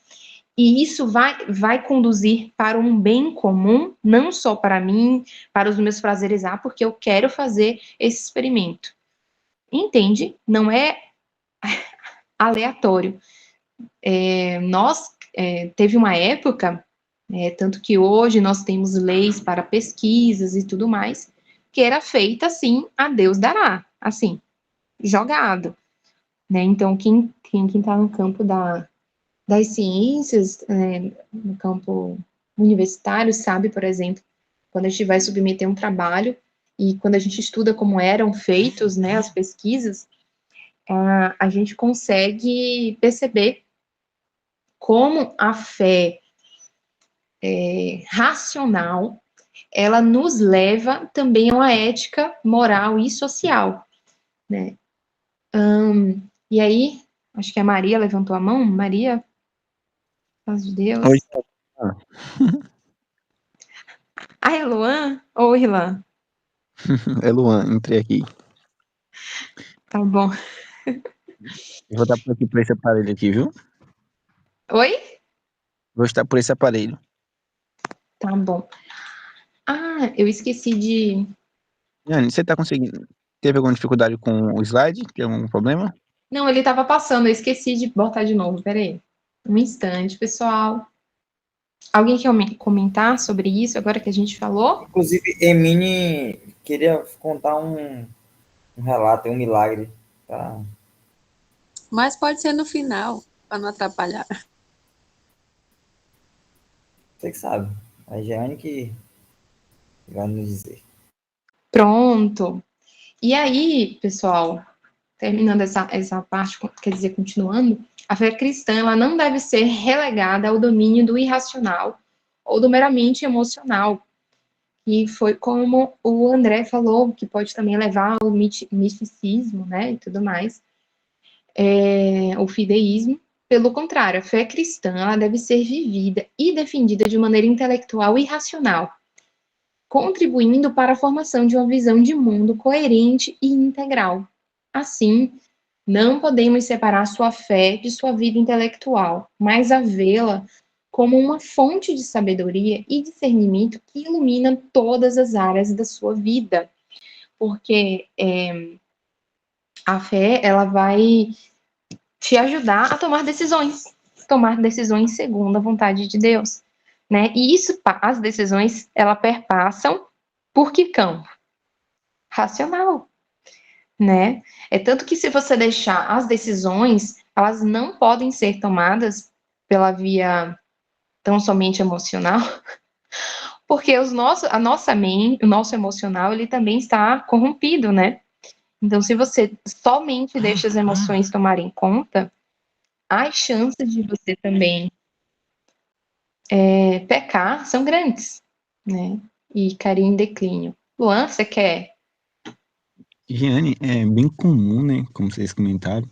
e isso vai conduzir para um bem comum, não só para mim, para os meus prazeres, porque eu quero fazer esse experimento. Entende? Não é aleatório. Teve uma época, tanto que hoje nós temos leis para pesquisas e tudo mais, que era feita assim, a Deus dará, assim, jogado, né? Então, quem está no campo das ciências, no campo universitário, sabe, por exemplo, quando a gente vai submeter um trabalho e quando a gente estuda como eram feitos, né, as pesquisas, a gente consegue perceber como a fé racional, ela nos leva também a uma ética moral e social, né? E aí, acho que a Maria levantou a mão. Maria, paz de Deus. Oi. É Luan? Oi, Luan. É Luan, entrei aqui. Tá bom. Eu vou estar por aqui por esse aparelho aqui, viu? Oi? Vou estar por esse aparelho. Tá bom. Eu esqueci de... Yane, você tá conseguindo? Teve alguma dificuldade com o slide? Tem algum problema? Não, ele tava passando, eu esqueci de botar de novo, peraí. Um instante, pessoal. Alguém quer comentar sobre isso agora que a gente falou? Inclusive, Emine queria contar um relato, um milagre. Tá? Mas pode ser no final, para não atrapalhar. Você que sabe. A Jeane que vai nos dizer. Pronto. E aí, pessoal, terminando essa parte, quer dizer, continuando, a fé cristã ela não deve ser relegada ao domínio do irracional ou do meramente emocional. E foi como o André falou, que pode também levar ao misticismo, né, e tudo mais, o fideísmo. Pelo contrário, a fé cristã ela deve ser vivida e defendida de maneira intelectual e racional, contribuindo para a formação de uma visão de mundo coerente e integral. Assim, não podemos separar sua fé de sua vida intelectual, mas a vê-la como uma fonte de sabedoria e discernimento que ilumina todas as áreas da sua vida. Porque a fé, ela vai te ajudar a tomar decisões segundo a vontade de Deus, né? E isso, as decisões, elas perpassam por que campo? Racional, né? É tanto que se você deixar as decisões, elas não podem ser tomadas pela via tão somente emocional, porque a nossa mente, o nosso emocional, ele também está corrompido, né? Então, se você somente deixa as emoções tomarem conta, as chances de você também pecar são grandes, né? E cair em declínio. Luan, você quer? Giane, é bem comum, né, como vocês comentaram,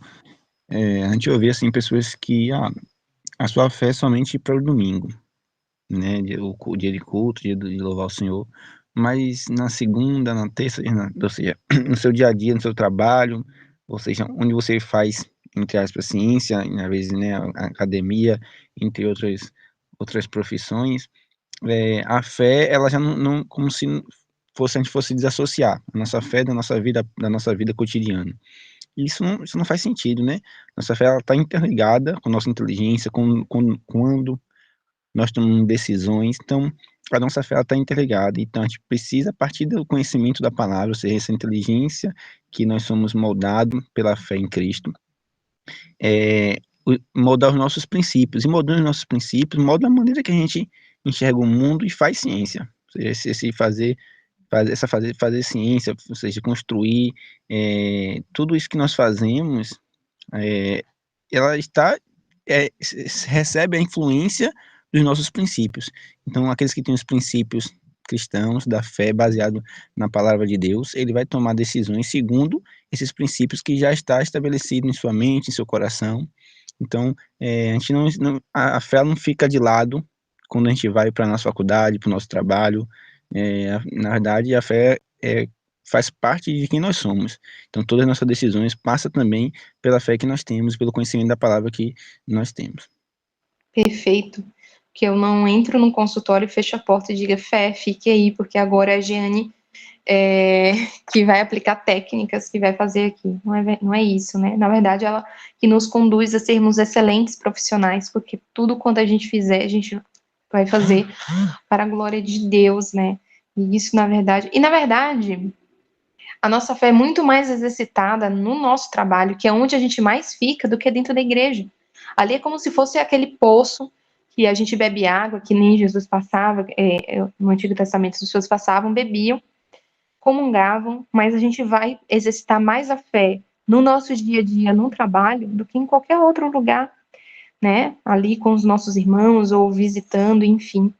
a gente ouvir, assim, pessoas que a sua fé é somente para o domingo, né, o dia de culto, dia de louvar o Senhor, mas na segunda, na terça, ou seja, no seu dia a dia, no seu trabalho, ou seja, onde você faz, entre aspas, ciência, às vezes, né, a academia, entre outras profissões, a fé, ela já não como se a gente fosse desassociar a nossa fé da nossa vida cotidiana. Isso não faz sentido, né? Nossa fé, ela está interligada com a nossa inteligência, quando nós tomamos decisões, então a nossa fé está interligada, então a gente precisa, a partir do conhecimento da palavra, ou seja, essa inteligência que nós somos moldados pela fé em Cristo, moldar os nossos princípios, e moldando os nossos princípios, molda a maneira que a gente enxerga o mundo e faz ciência, ou seja, fazer ciência, ou seja, construir, tudo isso que nós fazemos, ela recebe a influência dos nossos princípios. Então, aqueles que têm os princípios cristãos, da fé, baseado na palavra de Deus, ele vai tomar decisões segundo esses princípios que já está estabelecido em sua mente, em seu coração, Então, a gente a fé não fica de lado quando a gente vai para a nossa faculdade, para o nosso trabalho. Na verdade, a fé faz parte de quem nós somos. Então, todas as nossas decisões passam também pela fé que nós temos, pelo conhecimento da palavra que nós temos. Perfeito. Que eu não entro num consultório e fecho a porta e diga, fé, fique aí, porque agora é a Jeane que vai aplicar técnicas, que vai fazer aqui. Não é isso, né? Na verdade, ela que nos conduz a sermos excelentes profissionais, porque tudo quanto a gente fizer, a gente vai fazer para a glória de Deus, né? E isso, na verdade... E, na verdade, a nossa fé é muito mais exercitada no nosso trabalho, que é onde a gente mais fica, do que dentro da igreja. Ali é como se fosse aquele poço que a gente bebe água, que nem Jesus passava, no Antigo Testamento as pessoas passavam, bebiam, comungavam, mas a gente vai exercitar mais a fé no nosso dia a dia, no trabalho, do que em qualquer outro lugar, né? Ali com os nossos irmãos, ou visitando, enfim.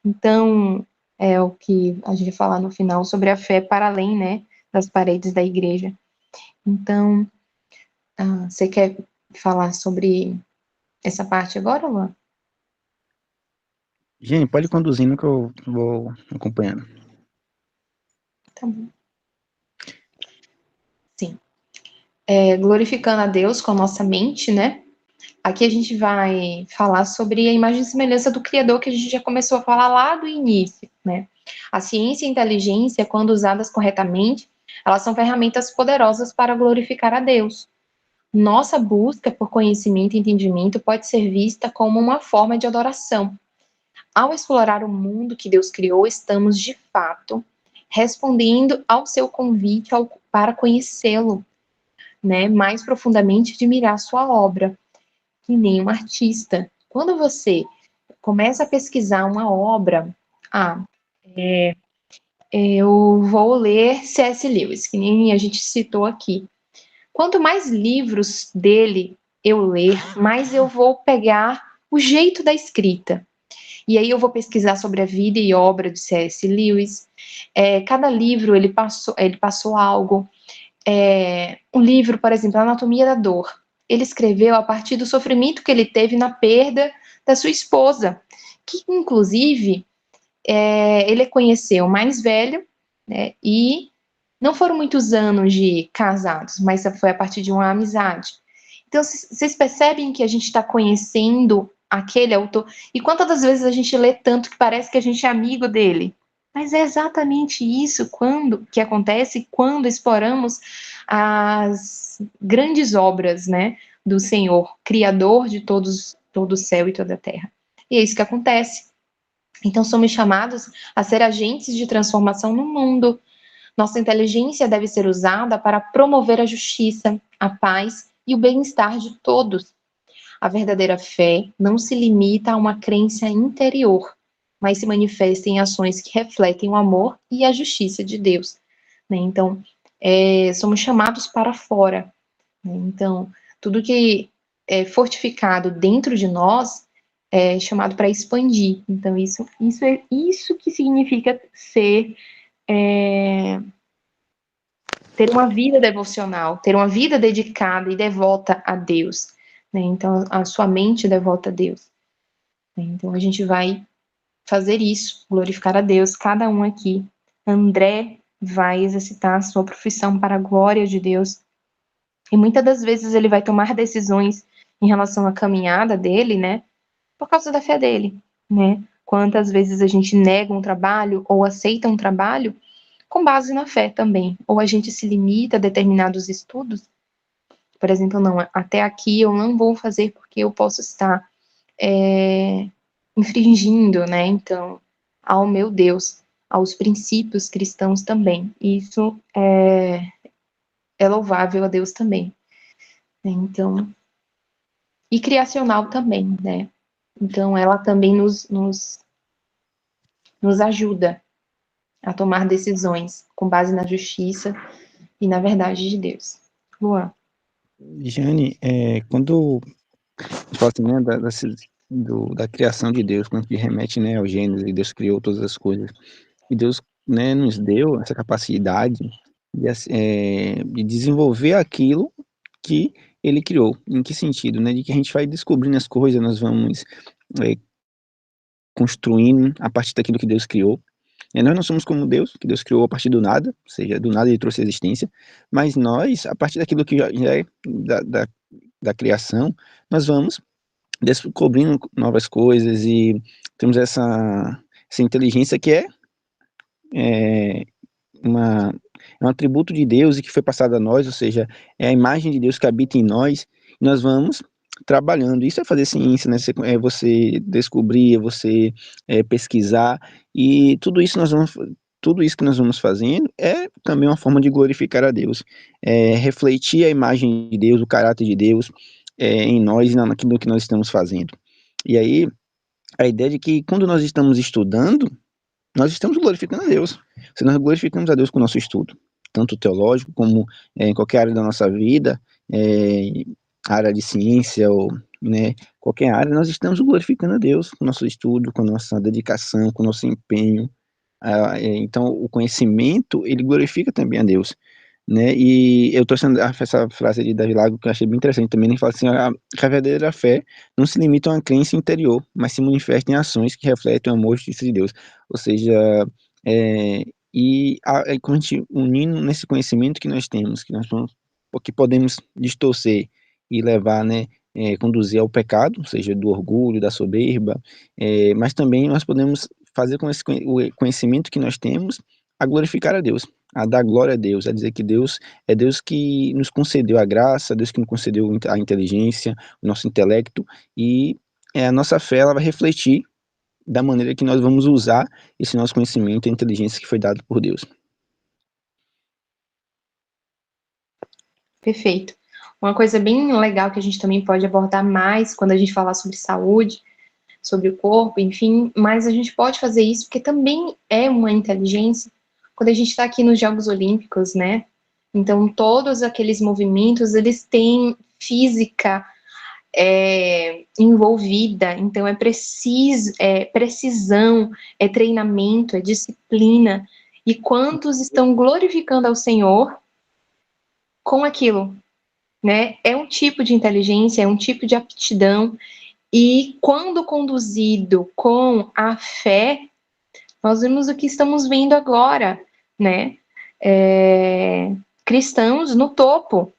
Então, é o que a gente vai falar no final sobre a fé para além, né, das paredes da igreja. Então, você quer falar sobre essa parte agora, Luan? Gente, pode ir conduzindo que eu vou acompanhando. Tá bom. Sim. Glorificando a Deus com a nossa mente, né? Aqui a gente vai falar sobre a imagem e semelhança do Criador, que a gente já começou a falar lá do início, né? A ciência e a inteligência, quando usadas corretamente, elas são ferramentas poderosas para glorificar a Deus. Nossa busca por conhecimento e entendimento pode ser vista como uma forma de adoração. Ao explorar o mundo que Deus criou, estamos, de fato, respondendo ao seu convite para conhecê-lo, né, mais profundamente, admirar sua obra, que nem um artista. Quando você começa a pesquisar uma obra, eu vou ler C.S. Lewis, que nem a gente citou aqui. Quanto mais livros dele eu ler, mais eu vou pegar o jeito da escrita. E aí eu vou pesquisar sobre a vida e obra de C.S. Lewis. Cada livro ele passou algo. Um livro, por exemplo, Anatomia da Dor. Ele escreveu a partir do sofrimento que ele teve na perda da sua esposa, que inclusive ele conheceu mais velho, né, e não foram muitos anos de casados, mas foi a partir de uma amizade. Então, vocês percebem que a gente está conhecendo aquele autor, e quantas das vezes a gente lê tanto que parece que a gente é amigo dele? Mas é exatamente isso que acontece quando exploramos as grandes obras, né, do Senhor, Criador de todo o céu e toda a terra. E é isso que acontece. Então, somos chamados a ser agentes de transformação no mundo. Nossa inteligência deve ser usada para promover a justiça, a paz e o bem-estar de todos. A verdadeira fé não se limita a uma crença interior, mas se manifesta em ações que refletem o amor e a justiça de Deus. Né? Então, somos chamados para fora. Né? Então, tudo que é fortificado dentro de nós é chamado para expandir. Então, isso é isso que significa ter uma vida devocional, ter uma vida dedicada e devota a Deus. Né? Então, a sua mente devota a Deus. Né? Então, a gente vai fazer isso, glorificar a Deus, cada um aqui. André vai exercitar a sua profissão para a glória de Deus. E muitas das vezes ele vai tomar decisões em relação à caminhada dele, né? Por causa da fé dele, né? Quantas vezes a gente nega um trabalho ou aceita um trabalho com base na fé também. Ou a gente se limita a determinados estudos. Por exemplo, não, até aqui eu não vou fazer porque eu posso estar infringindo, né? Então, ao meu Deus, aos princípios cristãos também. Isso é louvável a Deus também. Então, e criacional também, né? Então, ela também nos ajuda a tomar decisões com base na justiça e na verdade de Deus. Luan. Jane, quando a gente fala assim, né, da criação de Deus, quando a gente remete, né, ao Gênesis, e Deus criou todas as coisas, e Deus, né, nos deu essa capacidade de desenvolver aquilo que ele criou. Em que sentido, né? De que a gente vai descobrindo as coisas, nós vamos construindo a partir daquilo que Deus criou. Nós não somos como Deus, que Deus criou a partir do nada, ou seja, do nada ele trouxe a existência, mas nós, a partir daquilo que já é da criação, nós vamos descobrindo novas coisas e temos essa inteligência que é um atributo de Deus e que foi passado a nós, ou seja, é a imagem de Deus que habita em nós, e nós vamos trabalhando. Isso é fazer ciência, né? É você descobrir, é você pesquisar, e tudo isso que nós vamos fazendo é também uma forma de glorificar a Deus, refletir a imagem de Deus, o caráter de Deus em nós e naquilo que nós estamos fazendo. E aí, a ideia de que quando nós estamos estudando, nós estamos glorificando a Deus. Se nós glorificamos a Deus com o nosso estudo, tanto teológico como em qualquer área da nossa vida, área de ciência ou qualquer área, nós estamos glorificando a Deus com o nosso estudo, com a nossa dedicação, com o nosso empenho. Então, o conhecimento, ele glorifica também a Deus, né? E eu estou usando essa frase de Davi Lago que eu achei bem interessante também. Ele fala assim: a verdadeira fé não se limita a uma crença interior, mas se manifesta em ações que refletem o amor e a justiça de Deus. Ou seja, como a gente unindo nesse conhecimento que nós temos, que podemos distorcer e levar, né, conduzir ao pecado, ou seja, do orgulho, da soberba, mas também nós podemos fazer com o conhecimento que nós temos a glorificar a Deus, a dar glória a Deus, a dizer que Deus é Deus que nos concedeu a graça, Deus que nos concedeu a inteligência, o nosso intelecto, e a nossa fé ela vai refletir da maneira que nós vamos usar esse nosso conhecimento e inteligência que foi dado por Deus. Perfeito. Uma coisa bem legal que a gente também pode abordar mais quando a gente falar sobre saúde, sobre o corpo, enfim, mas a gente pode fazer isso porque também é uma inteligência quando a gente está aqui nos Jogos Olímpicos, né? Então, todos aqueles movimentos, eles têm física envolvida, então é precisão, é treinamento, é disciplina, e quantos estão glorificando ao Senhor com aquilo, né? É um tipo de inteligência, é um tipo de aptidão, e quando conduzido com a fé, nós vemos o que estamos vendo agora, né? Cristãos no topo,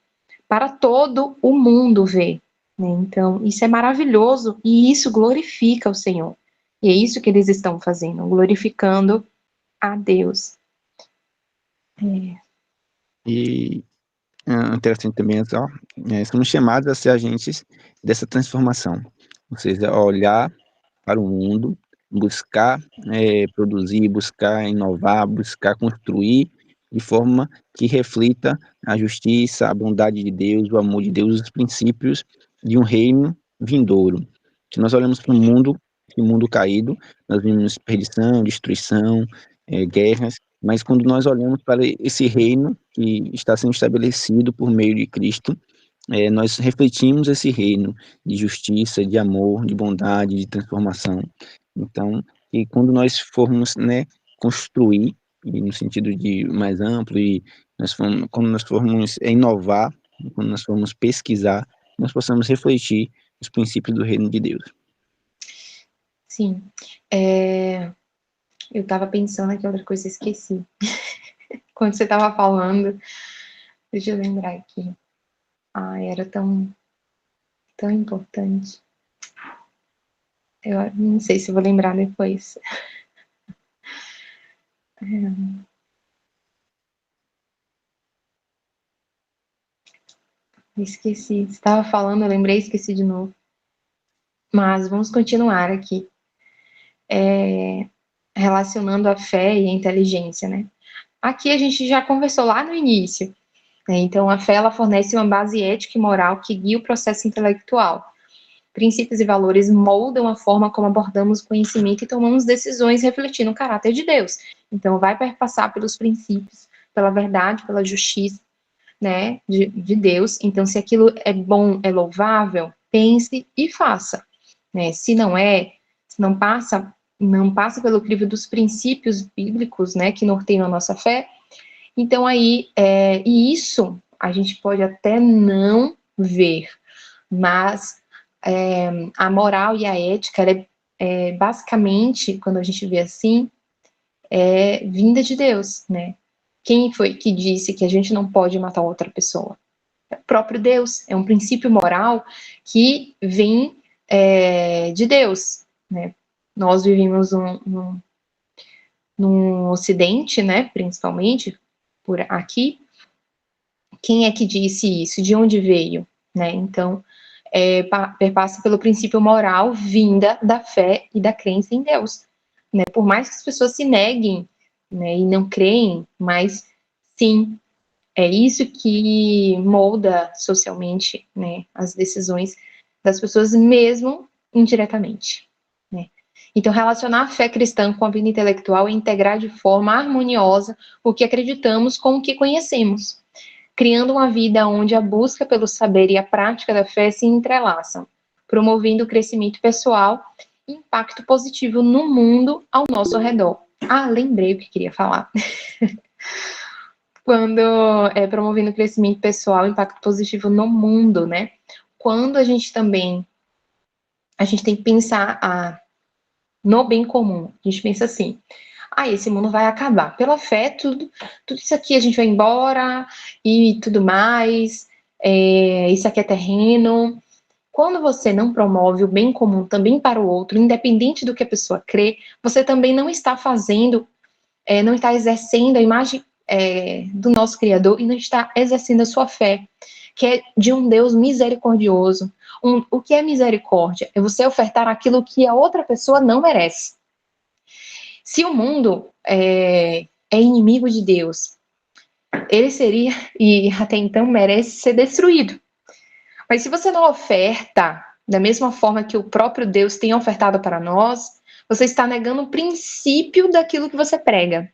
para todo o mundo ver, né? Então, isso é maravilhoso e isso glorifica o Senhor. E é isso que eles estão fazendo, glorificando a Deus. E interessante também, somos chamados a ser agentes dessa transformação, ou seja, olhar para o mundo, buscar produzir, buscar inovar, buscar construir de forma que reflita a justiça, a bondade de Deus, o amor de Deus, os princípios de um reino vindouro. Se nós olhamos para o mundo caído, nós vemos perdição, destruição, guerras, mas quando nós olhamos para esse reino que está sendo estabelecido por meio de Cristo, nós refletimos esse reino de justiça, de amor, de bondade, de transformação. Então, e quando nós formos, né, construir, e no sentido de mais amplo, e quando nós formos inovar, quando nós formos pesquisar, nós possamos refletir os princípios do reino de Deus. Sim. Eu estava pensando aqui, outra coisa eu esqueci. Quando você estava falando, deixa eu lembrar aqui. Era tão importante. Eu não sei se vou lembrar depois. Esqueci. Você estava falando, eu lembrei, esqueci de novo. Mas vamos continuar aqui. Relacionando a fé e a inteligência, né? Aqui a gente já conversou lá no início, né? Então, a fé, ela fornece uma base ética e moral que guia o processo intelectual. Princípios e valores moldam a forma como abordamos o conhecimento e tomamos decisões refletindo o caráter de Deus. Então, vai perpassar pelos princípios, pela verdade, pela justiça, né, de Deus. Então, se aquilo é bom, é louvável, pense e faça, né? Se não passa pelo crivo dos princípios bíblicos, né, que norteiam a nossa fé, então aí, e isso a gente pode até não ver, mas a moral e a ética, ela basicamente, quando a gente vê assim, é vinda de Deus, né? Quem foi que disse que a gente não pode matar outra pessoa? É o próprio Deus, é um princípio moral que vem de Deus, né? Nós vivemos no Ocidente, né, principalmente, por aqui. Quem é que disse isso? De onde veio? Né? Então, perpassa pelo princípio moral vinda da fé e da crença em Deus. Né? Por mais que as pessoas se neguem, né, e não creem, mas sim, é isso que molda socialmente, né, as decisões das pessoas, mesmo indiretamente. Né? Então, relacionar a fé cristã com a vida intelectual é integrar de forma harmoniosa o que acreditamos com o que conhecemos, criando uma vida onde a busca pelo saber e a prática da fé se entrelaçam, promovendo o crescimento pessoal e impacto positivo no mundo ao nosso redor. Ah, lembrei o que queria falar. Quando promovendo o crescimento pessoal, impacto positivo no mundo, né? Quando a gente tem que pensar no bem comum. A gente pensa assim, esse mundo vai acabar. Pela fé, tudo isso aqui a gente vai embora e tudo mais, isso aqui é terreno. Quando você não promove o bem comum também para o outro, independente do que a pessoa crê, você também não está fazendo, não está exercendo a imagem do nosso Criador e não está exercendo a sua fé, que é de um Deus misericordioso. O que é misericórdia? É você ofertar aquilo que a outra pessoa não merece. Se o mundo é inimigo de Deus, ele seria, e até então merece ser destruído. Mas se você não oferta da mesma forma que o próprio Deus tem ofertado para nós, você está negando o princípio daquilo que você prega.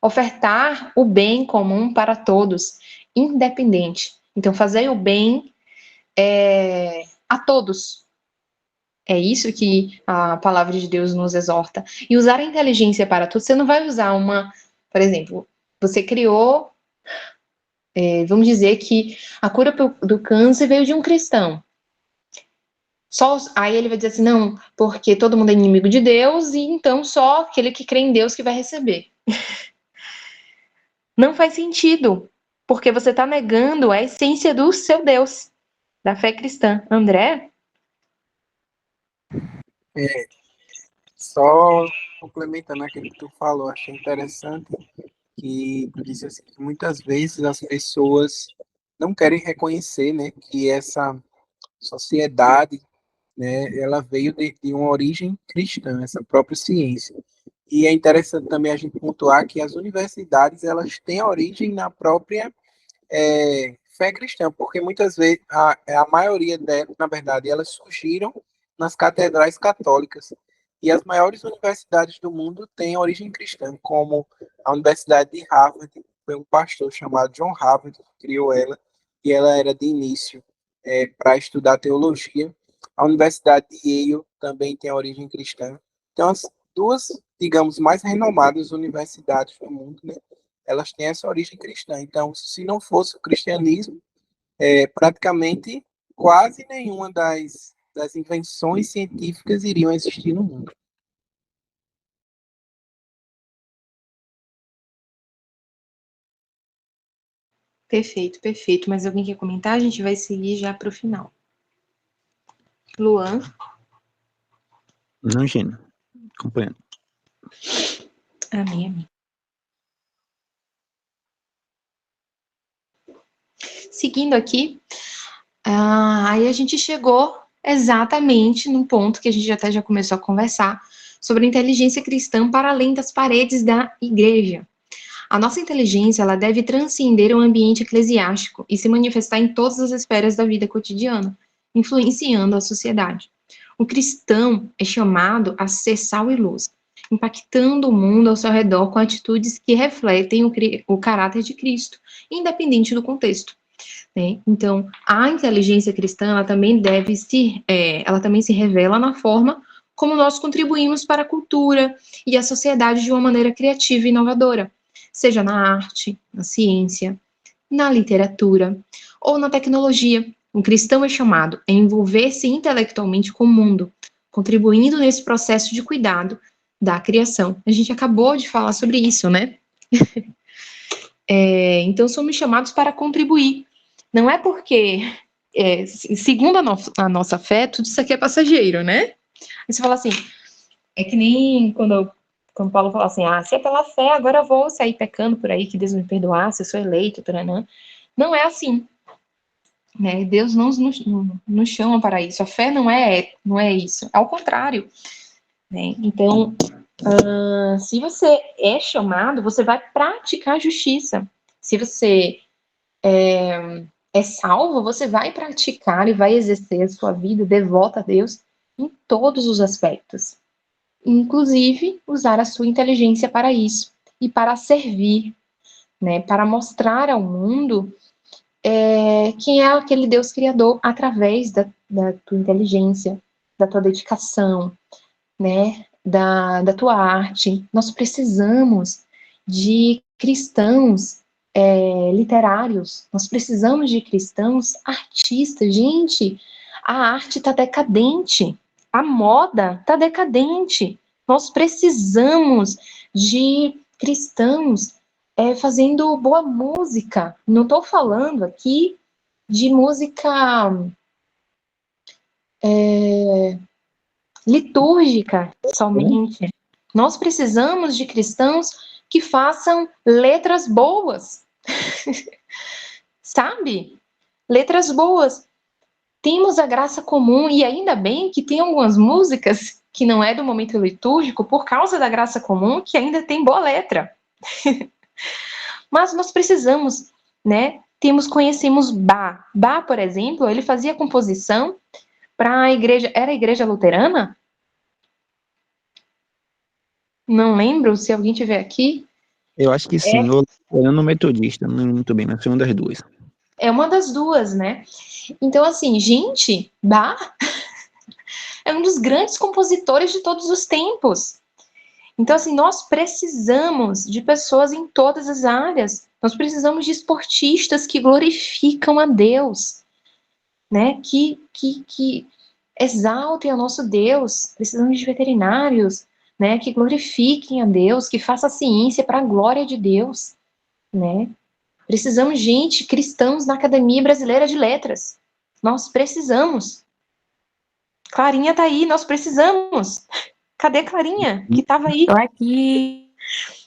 Ofertar o bem comum para todos, independente. Então, fazer o bem a todos. É isso que a palavra de Deus nos exorta. E usar a inteligência para tudo, você não vai usar por exemplo, você criou, vamos dizer que a cura do câncer veio de um cristão. Aí ele vai dizer assim, não, porque todo mundo é inimigo de Deus e então só aquele que crê em Deus que vai receber. Não faz sentido, porque você está negando a essência do seu Deus, da fé cristã. André? Só complementando aquilo que tu falou, achei interessante que tu disse assim, que muitas vezes as pessoas não querem reconhecer, né, que essa sociedade, né, ela veio de uma origem cristã, essa própria ciência. E é interessante também a gente pontuar que as universidades, elas têm origem na própria fé cristã, porque muitas vezes, a maioria delas, na verdade, elas surgiram nas catedrais católicas. E as maiores universidades do mundo têm origem cristã, como a Universidade de Harvard, foi um pastor chamado John Harvard que criou ela, e ela era de início para estudar teologia. A Universidade de Yale também tem origem cristã. Então, as duas, digamos, mais renomadas universidades do mundo, né, elas têm essa origem cristã. Então, se não fosse o cristianismo, praticamente quase nenhuma das invenções científicas iriam existir no mundo. Perfeito, perfeito. Mas alguém quer comentar? A gente vai seguir já para o final. Luan? Não, Gênio. Acompanhando. Amém. Seguindo aqui, aí a gente chegou exatamente no ponto que a gente até já começou a conversar sobre a inteligência cristã para além das paredes da igreja. A nossa inteligência, ela deve transcender o ambiente eclesiástico e se manifestar em todas as esferas da vida cotidiana, influenciando a sociedade. O cristão é chamado a ser sal e luz, impactando o mundo ao seu redor com atitudes que refletem o caráter de Cristo, independente do contexto. Né? Então, a inteligência cristã, ela também se revela na forma como nós contribuímos para a cultura e a sociedade de uma maneira criativa e inovadora, seja na arte, na ciência, na literatura ou na tecnologia, Um cristão é chamado a envolver-se intelectualmente com o mundo, contribuindo nesse processo de cuidado da criação. A gente acabou de falar sobre isso, né? Então, somos chamados para contribuir. Não é porque, segundo a nossa fé, tudo isso aqui é passageiro, né? Aí você fala assim, é que nem quando Paulo fala assim, se é pela fé, agora eu vou sair pecando por aí, que Deus me perdoasse, eu sou eleito, taranã. Não é assim, né? Deus não nos chama para isso. A fé não é isso. Ao contrário, né? Então, se você é chamado, você vai praticar a justiça. Se você é salvo, você vai praticar e vai exercer a sua vida devota a Deus em todos os aspectos. Inclusive, usar a sua inteligência para isso e para servir, né? Para mostrar ao mundo quem é aquele Deus criador através da tua inteligência, da tua dedicação, né? Da tua arte. Nós precisamos de cristãos literários, nós precisamos de cristãos artistas. Gente, a arte está decadente, a moda está decadente. Nós precisamos de cristãos fazendo boa música. Não estou falando aqui de música litúrgica somente. Nós precisamos de cristãos que façam letras boas. Sabe? Letras boas. Temos a graça comum, e ainda bem que tem algumas músicas que não é do momento litúrgico, por causa da graça comum, que ainda tem boa letra. Mas nós precisamos, né? Conhecemos Bach. Bach, por exemplo, ele fazia composição para a igreja. Era a igreja luterana? Não lembro, se alguém tiver aqui. Eu acho que sim, eu no metodista, não lembro muito bem, mas foi uma das duas. É uma das duas, né? Então, assim, gente, Bach é um dos grandes compositores de todos os tempos. Então, assim, nós precisamos de pessoas em todas as áreas. Nós precisamos de esportistas que glorificam a Deus, né? Que exaltem o nosso Deus. Precisamos de veterinários, né? Que glorifiquem a Deus, que façam a ciência para a glória de Deus, né? Precisamos de gente, cristãos na Academia Brasileira de Letras. Nós precisamos. Clarinha tá aí, nós precisamos. Cadê a Clarinha, que estava aí? Tô aqui.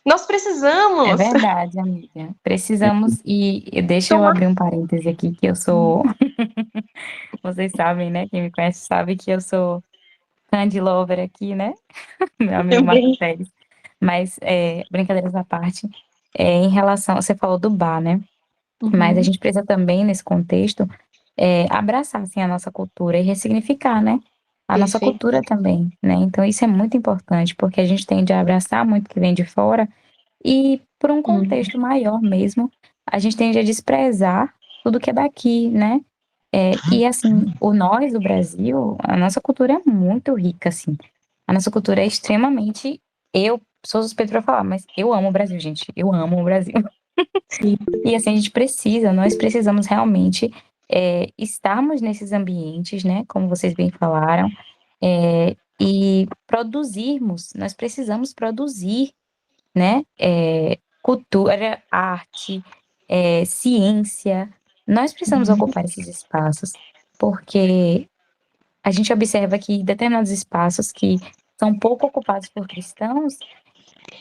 Nós precisamos. É verdade, amiga. Precisamos, e deixa eu abrir um parêntese aqui, que eu sou... Vocês sabem, né? Quem me conhece sabe que eu sou Candy Lover aqui, né? Meu amigo Marco Teles. Mas, brincadeiras à parte, em relação... Você falou do bar, né? Mas a gente precisa também, nesse contexto, abraçar, assim, a nossa cultura e ressignificar, né? A nossa cultura também, né? Então, isso é muito importante, porque a gente tende a abraçar muito que vem de fora e, por um contexto maior mesmo, a gente tende a desprezar tudo que é daqui, né? E, assim, o Brasil, a nossa cultura é muito rica, assim. A nossa cultura é extremamente... Eu sou suspeita pra falar, mas eu amo o Brasil, gente. Eu amo o Brasil. Sim. E, assim, nós precisamos realmente estarmos nesses ambientes, né? Como vocês bem falaram, e produzirmos. Nós precisamos produzir, né? Cultura, arte, ciência. Nós precisamos ocupar esses espaços, porque a gente observa que determinados espaços que são pouco ocupados por cristãos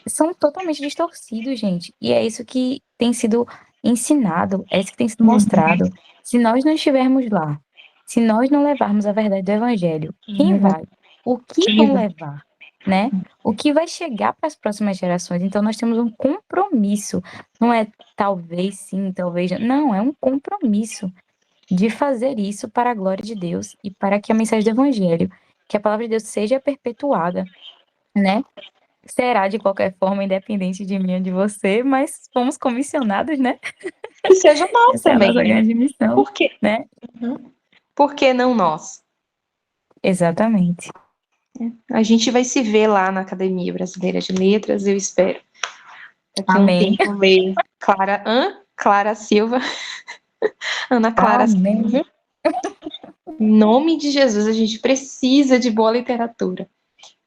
são totalmente distorcidos, gente. E é isso que tem sido ensinado, é isso que tem sido mostrado. Se nós não estivermos lá, se nós não levarmos a verdade do evangelho, quem vai? O que vão levar? Né? O que vai chegar para as próximas gerações? Então, nós temos um compromisso. Não é talvez sim, talvez não. Não, é um compromisso de fazer isso para a glória de Deus e para que a mensagem do evangelho, que a palavra de Deus seja perpetuada, né? Será de qualquer forma, independente de mim ou de você, mas fomos comissionados, né? Que seja nós Essa também. é a nossa grande missão. Por quê? Né? Por que não nós? Exatamente. A gente vai se ver lá na Academia Brasileira de Letras, eu espero. Daqui a um Amém. tempo ver Clara Silva. Ana Clara Amém. Silva. Em nome de Jesus, a gente precisa de boa literatura.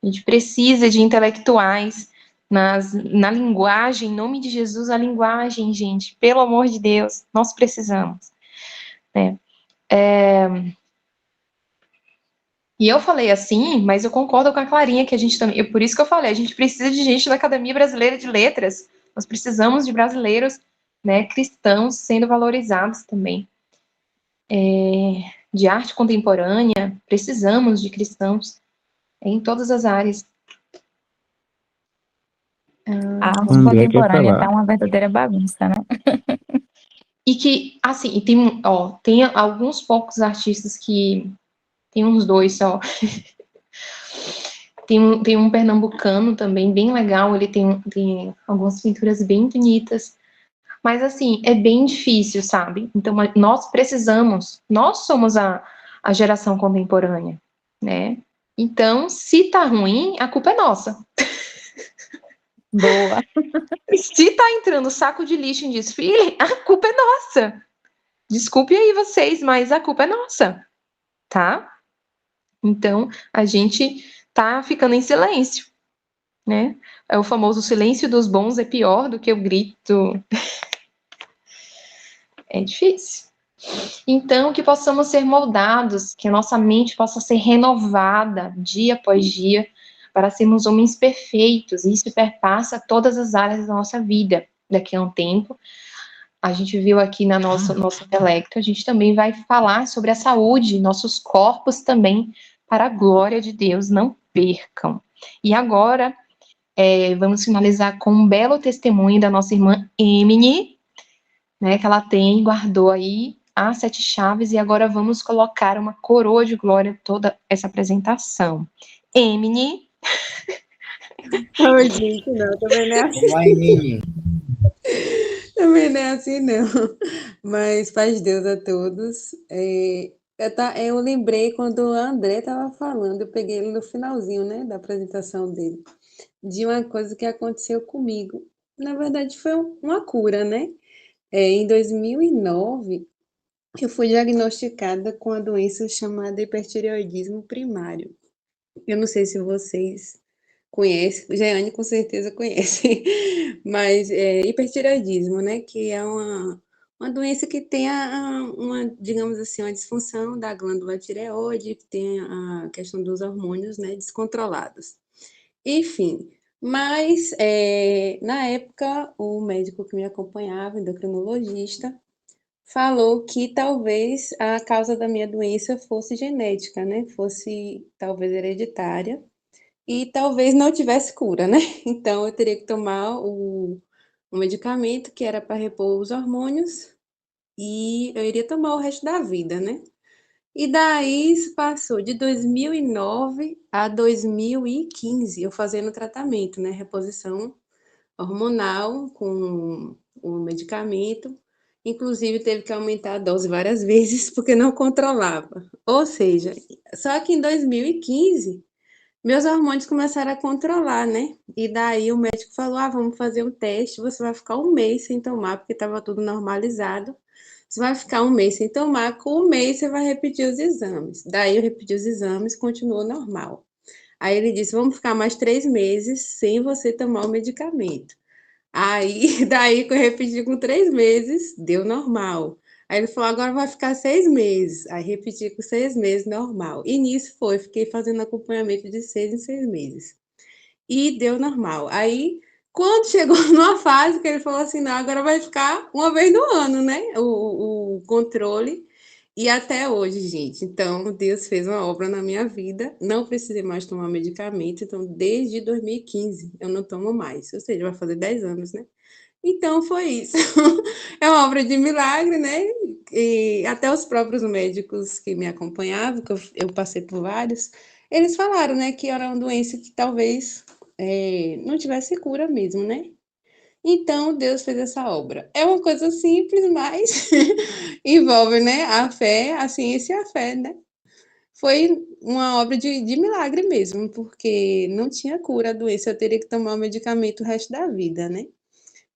A gente precisa de intelectuais na linguagem, em nome de Jesus, a linguagem, gente, pelo amor de Deus, nós precisamos. Né? E eu falei assim, mas eu concordo com a Clarinha, que a gente também, por isso que eu falei, a gente precisa de gente da Academia Brasileira de Letras, nós precisamos de brasileiros, né, cristãos sendo valorizados também. De arte contemporânea, precisamos de cristãos em todas as áreas. A arte André quer contemporânea falar. tá uma verdadeira bagunça, né? E que, assim, e tem alguns poucos artistas que, tem uns dois só, tem um pernambucano também, bem legal, ele tem algumas pinturas bem bonitas, mas, assim, é bem difícil, sabe? Então, nós somos a geração contemporânea, né? Então, se tá ruim, a culpa é nossa. Boa. Se tá entrando saco de lixo em desfile, a culpa é nossa. Desculpe aí vocês, mas a culpa é nossa, tá? Então, a gente tá ficando em silêncio, né? É o famoso silêncio dos bons é pior do que o grito. É difícil. Então, que possamos ser moldados, que a nossa mente possa ser renovada dia após dia, para sermos homens perfeitos. E isso perpassa todas as áreas da nossa vida. Daqui a um tempo, a gente viu aqui na nosso intelecto, a gente também vai falar sobre a saúde, nossos corpos também, para a glória de Deus, não percam. E agora, vamos finalizar com um belo testemunho da nossa irmã Emily, né, que ela guardou aí as 7 chaves, e agora vamos colocar uma coroa de glória toda essa apresentação. Emily. Oi, gente, não, também não é assim. Vamos lá, Nini. Também não é assim, não. Mas paz de Deus a todos. Eu lembrei quando o André estava falando, eu peguei ele no finalzinho, né, da apresentação dele, de uma coisa que aconteceu comigo. Na verdade, foi uma cura, né? Em 2009, eu fui diagnosticada com a doença chamada hipertireoidismo primário. Eu não sei se vocês conhecem, Jeane com certeza conhece, mas hipertireoidismo, né, que é uma doença que tem digamos assim, uma disfunção da glândula tireoide, que tem a questão dos hormônios, né, descontrolados. Enfim, mas na época o médico que me acompanhava, endocrinologista, falou que talvez a causa da minha doença fosse genética, né? Fosse talvez hereditária e talvez não tivesse cura, né? Então eu teria que tomar um medicamento que era para repor os hormônios e eu iria tomar o resto da vida, né? E daí isso passou de 2009 a 2015, eu fazendo tratamento, né? Reposição hormonal com o medicamento. Inclusive, teve que aumentar a dose várias vezes porque não controlava. Ou seja, só que em 2015, meus hormônios começaram a controlar, né? E daí o médico falou: vamos fazer um teste, você vai ficar um mês sem tomar, porque estava tudo normalizado. Você vai ficar um mês sem tomar, com um mês você vai repetir os exames. Daí eu repeti os exames, continuou normal. Aí ele disse: vamos ficar mais 3 meses sem você tomar o medicamento. Aí, daí que eu repeti com 3 meses, deu normal. Aí ele falou, agora vai ficar 6 meses. Aí repeti com 6 meses, normal. E nisso fiquei fazendo acompanhamento de 6 em 6 meses. E deu normal. Aí, quando chegou numa fase que ele falou assim, não, agora vai ficar uma vez no ano, né? O controle. E até hoje, gente. Então, Deus fez uma obra na minha vida. Não precisei mais tomar medicamento. Então, desde 2015, eu não tomo mais. Ou seja, vai fazer 10 anos, né? Então, foi isso. É uma obra de milagre, né? E até os próprios médicos que me acompanhavam, que eu passei por vários, eles falaram, né, que era uma doença que talvez não tivesse cura mesmo, né? Então, Deus fez essa obra. É uma coisa simples, mas envolve, né, a fé, a ciência e a fé, né? Foi uma obra de milagre mesmo, porque não tinha cura a doença, eu teria que tomar o medicamento o resto da vida, né?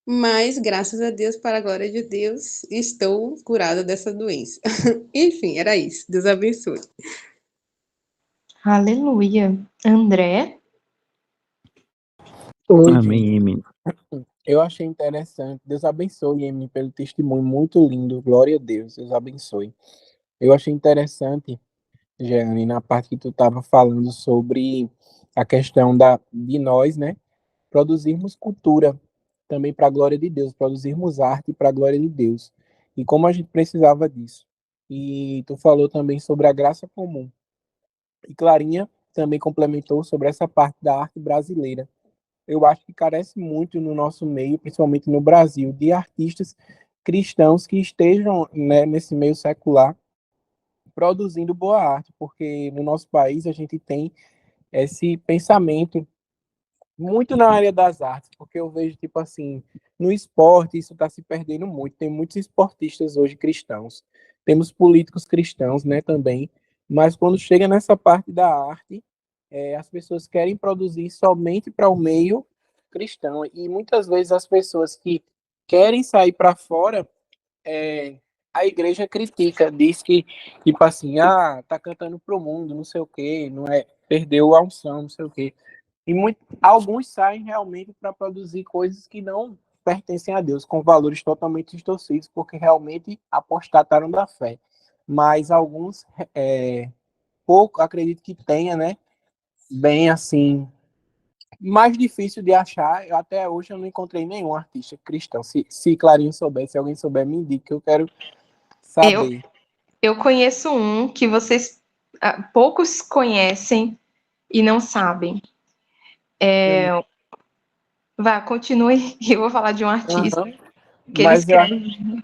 Mas, graças a Deus, para a glória de Deus, estou curada dessa doença. Enfim, era isso. Deus abençoe. Aleluia. André? Oi, gente. Amém, Emily. Eu achei interessante. Deus abençoe, Emily, pelo testemunho muito lindo. Glória a Deus. Deus abençoe. Eu achei interessante, Jeane, na parte que tu estava falando sobre a questão de nós, né? Produzirmos cultura também para a glória de Deus, produzirmos arte para a glória de Deus. E como a gente precisava disso. E tu falou também sobre a graça comum. E Clarinha também complementou sobre essa parte da arte brasileira. Eu acho que carece muito no nosso meio, principalmente no Brasil, de artistas cristãos que estejam, né, nesse meio secular produzindo boa arte, porque no nosso país a gente tem esse pensamento muito na área das artes, porque eu vejo, tipo assim, no esporte isso está se perdendo muito. Tem muitos esportistas hoje cristãos, temos políticos cristãos, né, também, mas quando chega nessa parte da arte, as pessoas querem produzir somente para o meio cristão, e muitas vezes as pessoas que querem sair para fora, a igreja critica, diz que, tipo assim, tá cantando pro mundo, não sei o quê, não é, perdeu a unção, não sei o quê. E alguns saem realmente para produzir coisas que não pertencem a Deus, com valores totalmente distorcidos, porque realmente apostataram da fé. Mas alguns, pouco, acredito que tenha, né? Bem assim, mais difícil de achar. Até hoje eu não encontrei nenhum artista cristão. Se Clarinho souber, se alguém souber, me indique, que eu quero Eu, saber. eu conheço um que vocês poucos conhecem e não sabem. Vá, continue. Eu vou falar de um artista Uhum. que ele Mas eu acho, escreve.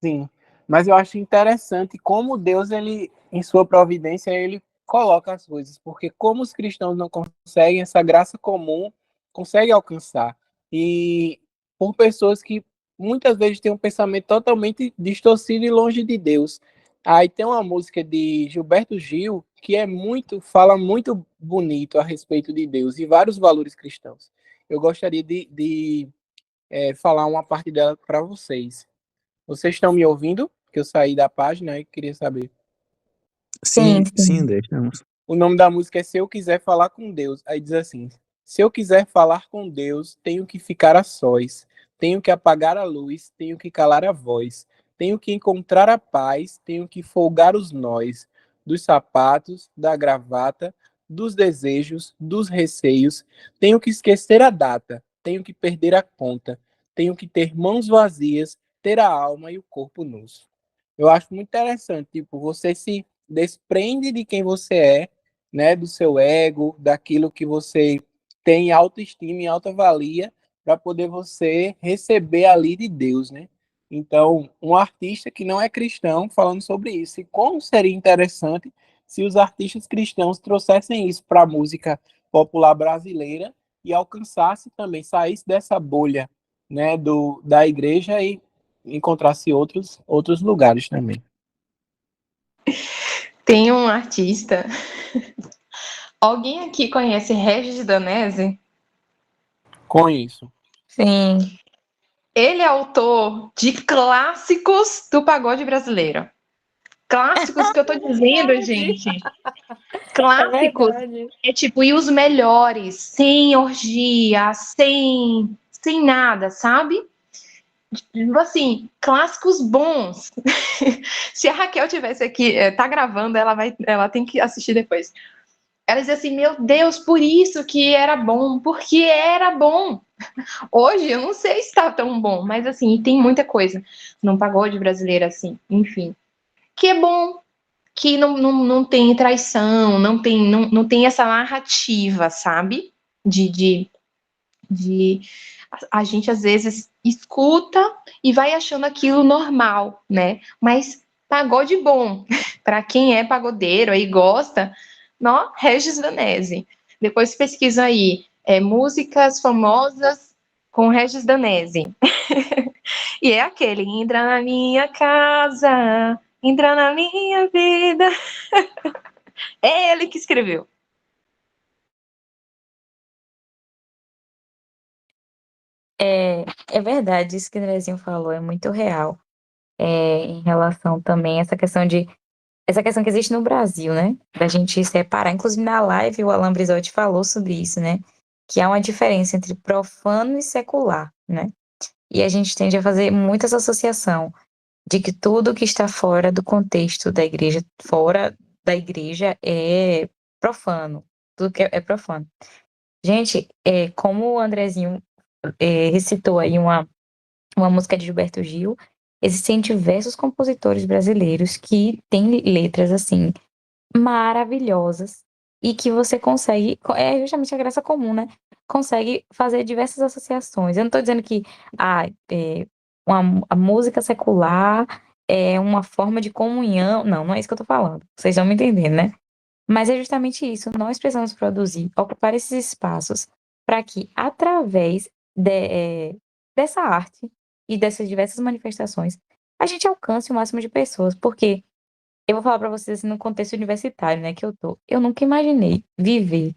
sim. Mas eu acho interessante como Deus, ele, em sua providência, ele coloca as coisas, porque como os cristãos não conseguem, essa graça comum consegue alcançar. E por pessoas que muitas vezes têm um pensamento totalmente distorcido e longe de Deus. Aí tem uma música de Gilberto Gil que fala muito bonito a respeito de Deus e vários valores cristãos. Eu gostaria de falar uma parte dela para vocês. Vocês estão me ouvindo? Que eu saí da página e queria saber. Sim, Sim, sim. André, estamos. O nome da música é Se Eu Quiser Falar com Deus. Aí diz assim: se eu quiser falar com Deus, tenho que ficar a sós, tenho que apagar a luz, tenho que calar a voz, tenho que encontrar a paz, tenho que folgar os nós dos sapatos, da gravata, dos desejos, dos receios, tenho que esquecer a data, tenho que perder a conta, tenho que ter mãos vazias, ter a alma e o corpo nus. Eu acho muito interessante, tipo, você se desprende de quem você é, né, do seu ego, daquilo que você tem autoestima e alta valia, para poder você receber ali de Deus, né? Então, um artista que não é cristão falando sobre isso. E como seria interessante se os artistas cristãos trouxessem isso para a música popular brasileira e alcançasse também, saísse dessa bolha, né, da igreja e encontrasse outros lugares também. Tem um artista. Alguém aqui conhece Regis Danese? Conheço. Sim. Ele é autor de clássicos do pagode brasileiro. Clássicos que eu tô dizendo, gente. É Clássicos verdade. é tipo, e os melhores, sem orgia, sem nada, sabe? Tipo assim, clássicos bons. Se a Raquel tivesse aqui, tá gravando, ela tem que assistir depois. Ela dizia assim: Meu Deus, por isso que era bom, porque era bom. Hoje eu não sei se está tão bom, mas assim, tem muita coisa num pagode brasileiro, assim, enfim, que é bom, que não tem traição, não tem essa narrativa, sabe? De a gente às vezes escuta e vai achando aquilo normal, né? Mas pagode bom, para quem é pagodeiro aí gosta, nó, Regis Danese. Depois pesquisa aí, músicas famosas com Regis Danese. E é aquele, entra na minha casa, entra na minha vida. É ele que escreveu. É verdade, isso que o Andrezinho falou é muito real. Em relação também a essa questão que existe no Brasil, né? Da gente separar. Inclusive na live o Alan Brizotti falou sobre isso, né? Que há uma diferença entre profano e secular, né? E a gente tende a fazer muita essa associação de que tudo que está fora do contexto da igreja, fora da igreja, é profano. Tudo que é profano. Gente, como o Andrezinho recitou aí uma música de Gilberto Gil, existem diversos compositores brasileiros que têm letras assim maravilhosas e que você consegue, é justamente a graça comum, né? Consegue fazer diversas associações. Eu não estou dizendo que a música secular é uma forma de comunhão. Não, não é isso que eu estou falando. Vocês estão me entendendo, né? Mas é justamente isso. Nós precisamos produzir, ocupar esses espaços para que, através dessa arte e dessas diversas manifestações, a gente alcance o máximo de pessoas. Porque eu vou falar para vocês assim, no contexto universitário, né, que eu tô. Eu nunca imaginei viver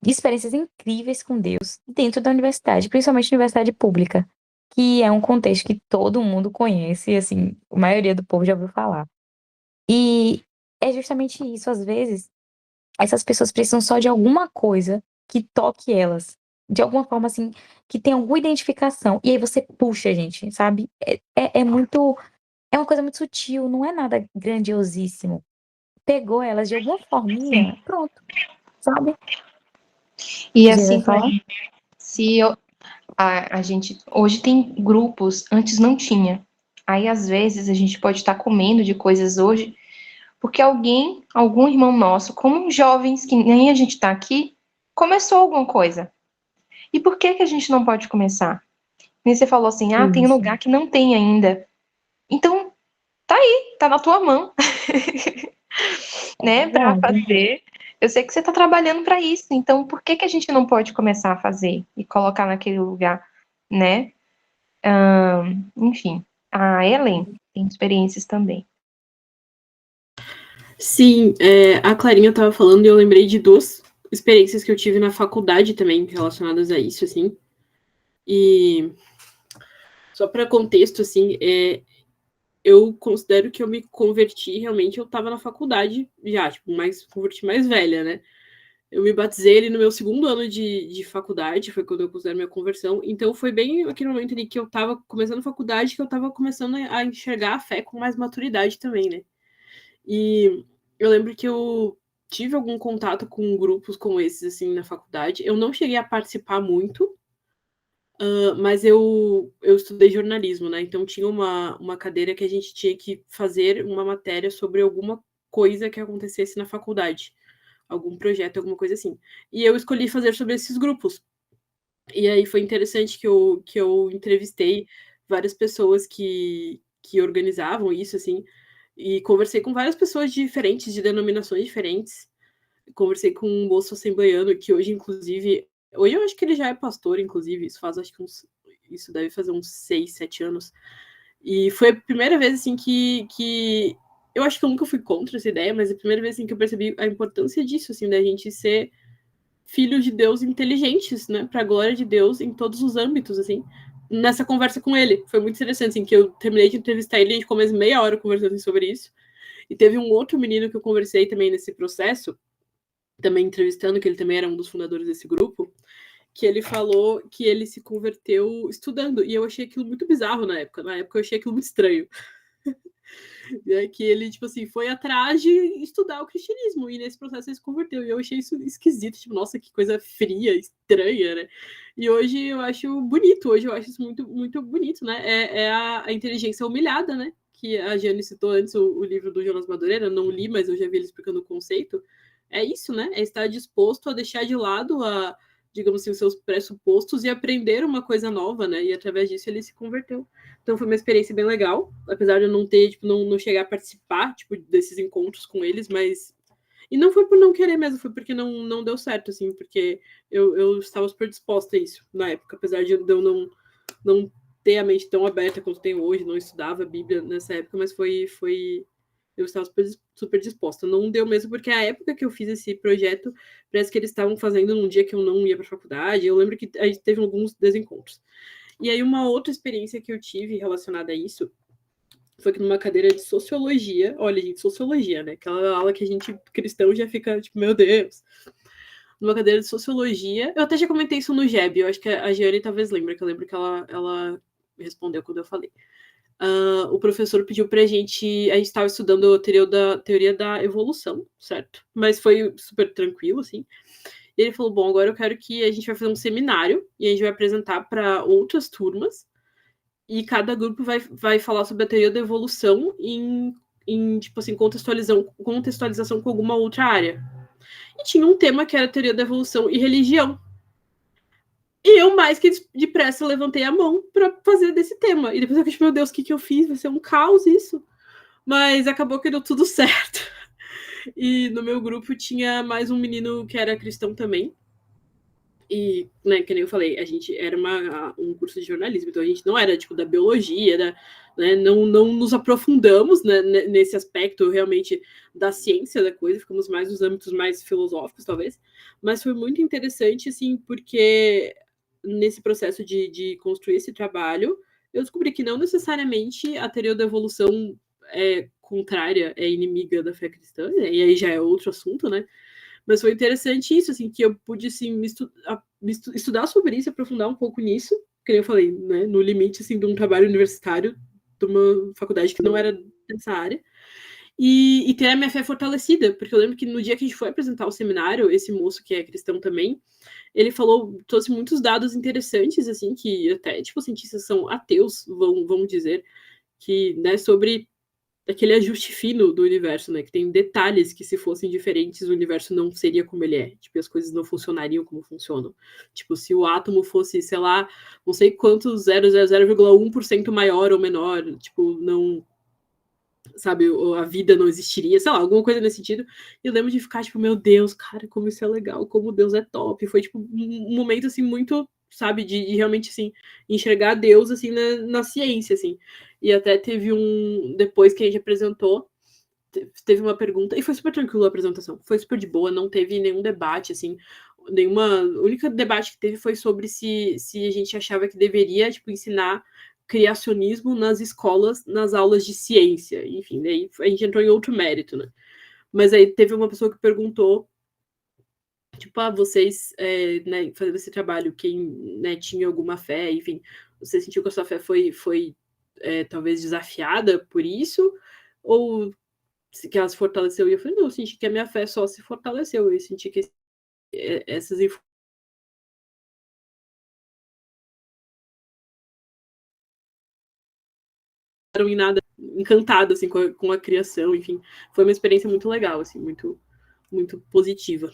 experiências incríveis com Deus dentro da universidade, principalmente universidade pública, que é um contexto que todo mundo conhece, assim, a maioria do povo já ouviu falar. E é justamente isso, às vezes, essas pessoas precisam só de alguma coisa que toque elas, de alguma forma assim, que tenha alguma identificação. E aí você puxa, gente, sabe? É muito. É uma coisa muito sutil, não é nada grandiosíssimo. Pegou elas de alguma forminha, pronto, sabe? E Você vai assim, falar? se eu, a gente hoje tem grupos, antes não tinha. Aí às vezes a gente pode estar comendo de coisas hoje, porque algum irmão nosso, como jovens que nem a gente está aqui, começou alguma coisa. E por que que a gente não pode começar? E você falou assim, tem Isso. lugar que não tem ainda. Então, tá na tua mão, É né, para verdade. fazer. Eu sei que você está trabalhando para isso, então por que que a gente não pode começar a fazer e colocar naquele lugar, né? Enfim, a Ellen tem experiências também. Sim, a Clarinha estava falando e eu lembrei de duas experiências que eu tive na faculdade também relacionadas a isso, assim. E só para contexto, assim, eu considero que eu me converti realmente, eu estava na faculdade já, tipo, converti mais velha, né? Eu me batizei ali no meu segundo ano de faculdade, foi quando eu considero minha conversão. Então foi bem aquele momento ali que eu estava começando a faculdade, que eu estava começando a enxergar a fé com mais maturidade também, né? E eu lembro que eu tive algum contato com grupos como esses, assim, na faculdade. Eu não cheguei a participar muito, mas eu estudei jornalismo, né? Então tinha uma cadeira que a gente tinha que fazer uma matéria sobre alguma coisa que acontecesse na faculdade. Algum projeto, alguma coisa assim. E eu escolhi fazer sobre esses grupos. E aí foi interessante que eu entrevistei várias pessoas que organizavam isso, assim, e conversei com várias pessoas diferentes, de denominações diferentes. Conversei com um moço assembleiano que hoje, inclusive, hoje eu acho que ele já é pastor, inclusive, isso deve fazer uns 6, 7 anos. E foi a primeira vez, assim, que eu acho que eu nunca fui contra essa ideia, mas a primeira vez, assim, que eu percebi a importância disso, assim, da gente ser filhos de Deus inteligentes, né, para a glória de Deus em todos os âmbitos, assim. Nessa conversa com ele, foi muito interessante, assim, que eu terminei de entrevistar ele, a gente começou meia hora conversando sobre isso. E teve um outro menino que eu conversei também nesse processo, também entrevistando, que ele também era um dos fundadores desse grupo, que ele falou que ele se converteu estudando, e eu achei aquilo muito bizarro na época. Na época eu achei aquilo muito estranho. Que ele, tipo assim, foi atrás de estudar o cristianismo, e nesse processo ele se converteu, e eu achei isso esquisito, tipo, nossa, que coisa fria, estranha, né? E hoje eu acho bonito, hoje eu acho isso muito, muito bonito, né? É a inteligência humilhada, né? Que a Jane citou antes, o livro do Jonas Madureira, não li, mas eu já vi ele explicando o conceito. É isso, né? É estar disposto a deixar de lado digamos assim, os seus pressupostos e aprender uma coisa nova, né? E através disso ele se converteu. Então foi uma experiência bem legal, apesar de eu não ter, tipo, não chegar a participar, tipo, desses encontros com eles, mas... E não foi por não querer mesmo, foi porque não deu certo, assim, porque eu estava super disposta a isso na época, apesar de eu não ter a mente tão aberta quanto tenho hoje, não estudava a Bíblia nessa época, mas foi eu estava super disposta. Não deu mesmo, porque a época que eu fiz esse projeto, parece que eles estavam fazendo num dia que eu não ia para a faculdade. Eu lembro que aí teve alguns desencontros. E aí uma outra experiência que eu tive relacionada a isso foi que numa cadeira de sociologia, olha, gente, sociologia, né? Aquela aula que a gente, cristão, já fica tipo, meu Deus. Numa cadeira de sociologia, eu até já comentei isso no GEB, eu acho que a Giane talvez lembre, que eu lembro que ela respondeu quando eu falei. O professor pediu pra gente estava estudando a teoria da evolução, certo? Mas foi super tranquilo, assim. E ele falou, bom, agora eu quero que a gente vai fazer um seminário, e a gente vai apresentar para outras turmas, e cada grupo vai falar sobre a teoria da evolução em tipo assim, contextualização com alguma outra área. E tinha um tema que era a teoria da evolução e religião. E eu, mais que depressa, levantei a mão para fazer desse tema. E depois eu fiquei, meu Deus, o que eu fiz? Vai ser um caos isso. Mas acabou que deu tudo certo. E no meu grupo tinha mais um menino que era cristão também. E, né, que nem eu falei, a gente era um curso de jornalismo, então a gente não era, tipo, da biologia, né, não nos aprofundamos, né, nesse aspecto, realmente, da ciência da coisa, ficamos mais nos âmbitos mais filosóficos, talvez, mas foi muito interessante, assim, porque nesse processo de construir esse trabalho, eu descobri que não necessariamente a teoria da evolução é contrária, é inimiga da fé cristã, e aí já é outro assunto, né, mas foi interessante isso, assim, que eu pude, assim, estudar sobre isso, aprofundar um pouco nisso, que eu falei, né, no limite, assim, de um trabalho universitário, de uma faculdade que não era dessa área, e ter a minha fé fortalecida, porque eu lembro que no dia que a gente foi apresentar o seminário, esse moço que é cristão também, ele trouxe muitos dados interessantes, assim, que até, tipo, cientistas são ateus, vão dizer, que, né, sobre aquele ajuste fino do universo, né? Que tem detalhes que, se fossem diferentes, o universo não seria como ele é. Tipo, as coisas não funcionariam como funcionam. Tipo, se o átomo fosse, sei lá, não sei quanto, 0,1% maior ou menor, tipo, não... Sabe, a vida não existiria, sei lá, alguma coisa nesse sentido. E eu lembro de ficar, tipo, meu Deus, cara, como isso é legal, como Deus é top. Foi, tipo, um momento, assim, muito, sabe, de realmente, assim, enxergar Deus, assim, na ciência, assim. E até teve depois que a gente apresentou, teve uma pergunta, e foi super tranquilo a apresentação, foi super de boa, não teve nenhum debate, assim, o único debate que teve foi sobre se a gente achava que deveria, tipo, ensinar criacionismo nas escolas, nas aulas de ciência, enfim, daí a gente entrou em outro mérito, né? Mas aí teve uma pessoa que perguntou, tipo, vocês, né, fazendo esse trabalho, quem, né, tinha alguma fé, enfim, você sentiu que a sua fé foi talvez desafiada por isso, ou que ela se fortaleceu? E eu falei, não, eu senti que a minha fé só se fortaleceu, eu senti que essas informações em nada, encantada, assim, com a criação, enfim, foi uma experiência muito legal, assim, muito, muito positiva.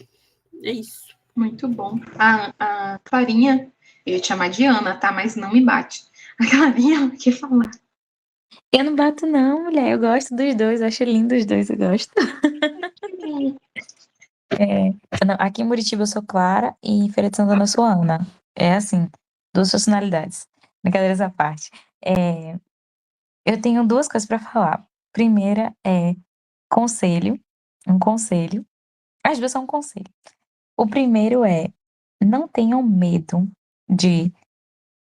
É isso. Muito bom. A Clarinha, eu ia te chamar de Ana, tá? Mas não me bate. A Clarinha quer falar. Eu não bato não, mulher. Eu gosto dos dois. Eu acho lindo os dois. Eu gosto. Aqui em Muritiba eu sou Clara e em Feira de Santana eu sou Ana. É assim, duas personalidades. Brincadeiras à parte. Eu tenho duas coisas para falar. Primeira é conselho. Um conselho. As duas são um conselho. O primeiro é: não tenham medo de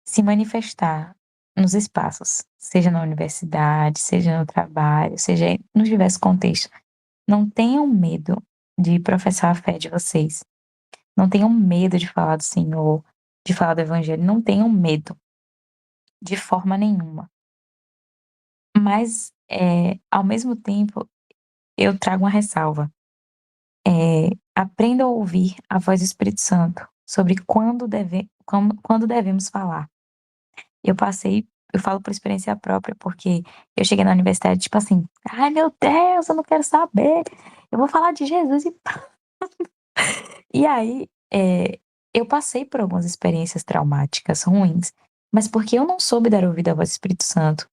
se manifestar nos espaços, seja na universidade, seja no trabalho, seja nos diversos contextos. Não tenham medo de professar a fé de vocês. Não tenham medo de falar do Senhor, de falar do Evangelho. Não tenham medo, de forma nenhuma. Mas, ao mesmo tempo, eu trago uma ressalva. Aprenda a ouvir a voz do Espírito Santo sobre quando devemos falar. Eu falo por experiência própria, porque eu cheguei na universidade, tipo assim, ai meu Deus, eu não quero saber, eu vou falar de Jesus e E aí, eu passei por algumas experiências traumáticas ruins, mas porque eu não soube dar ouvido à voz do Espírito Santo,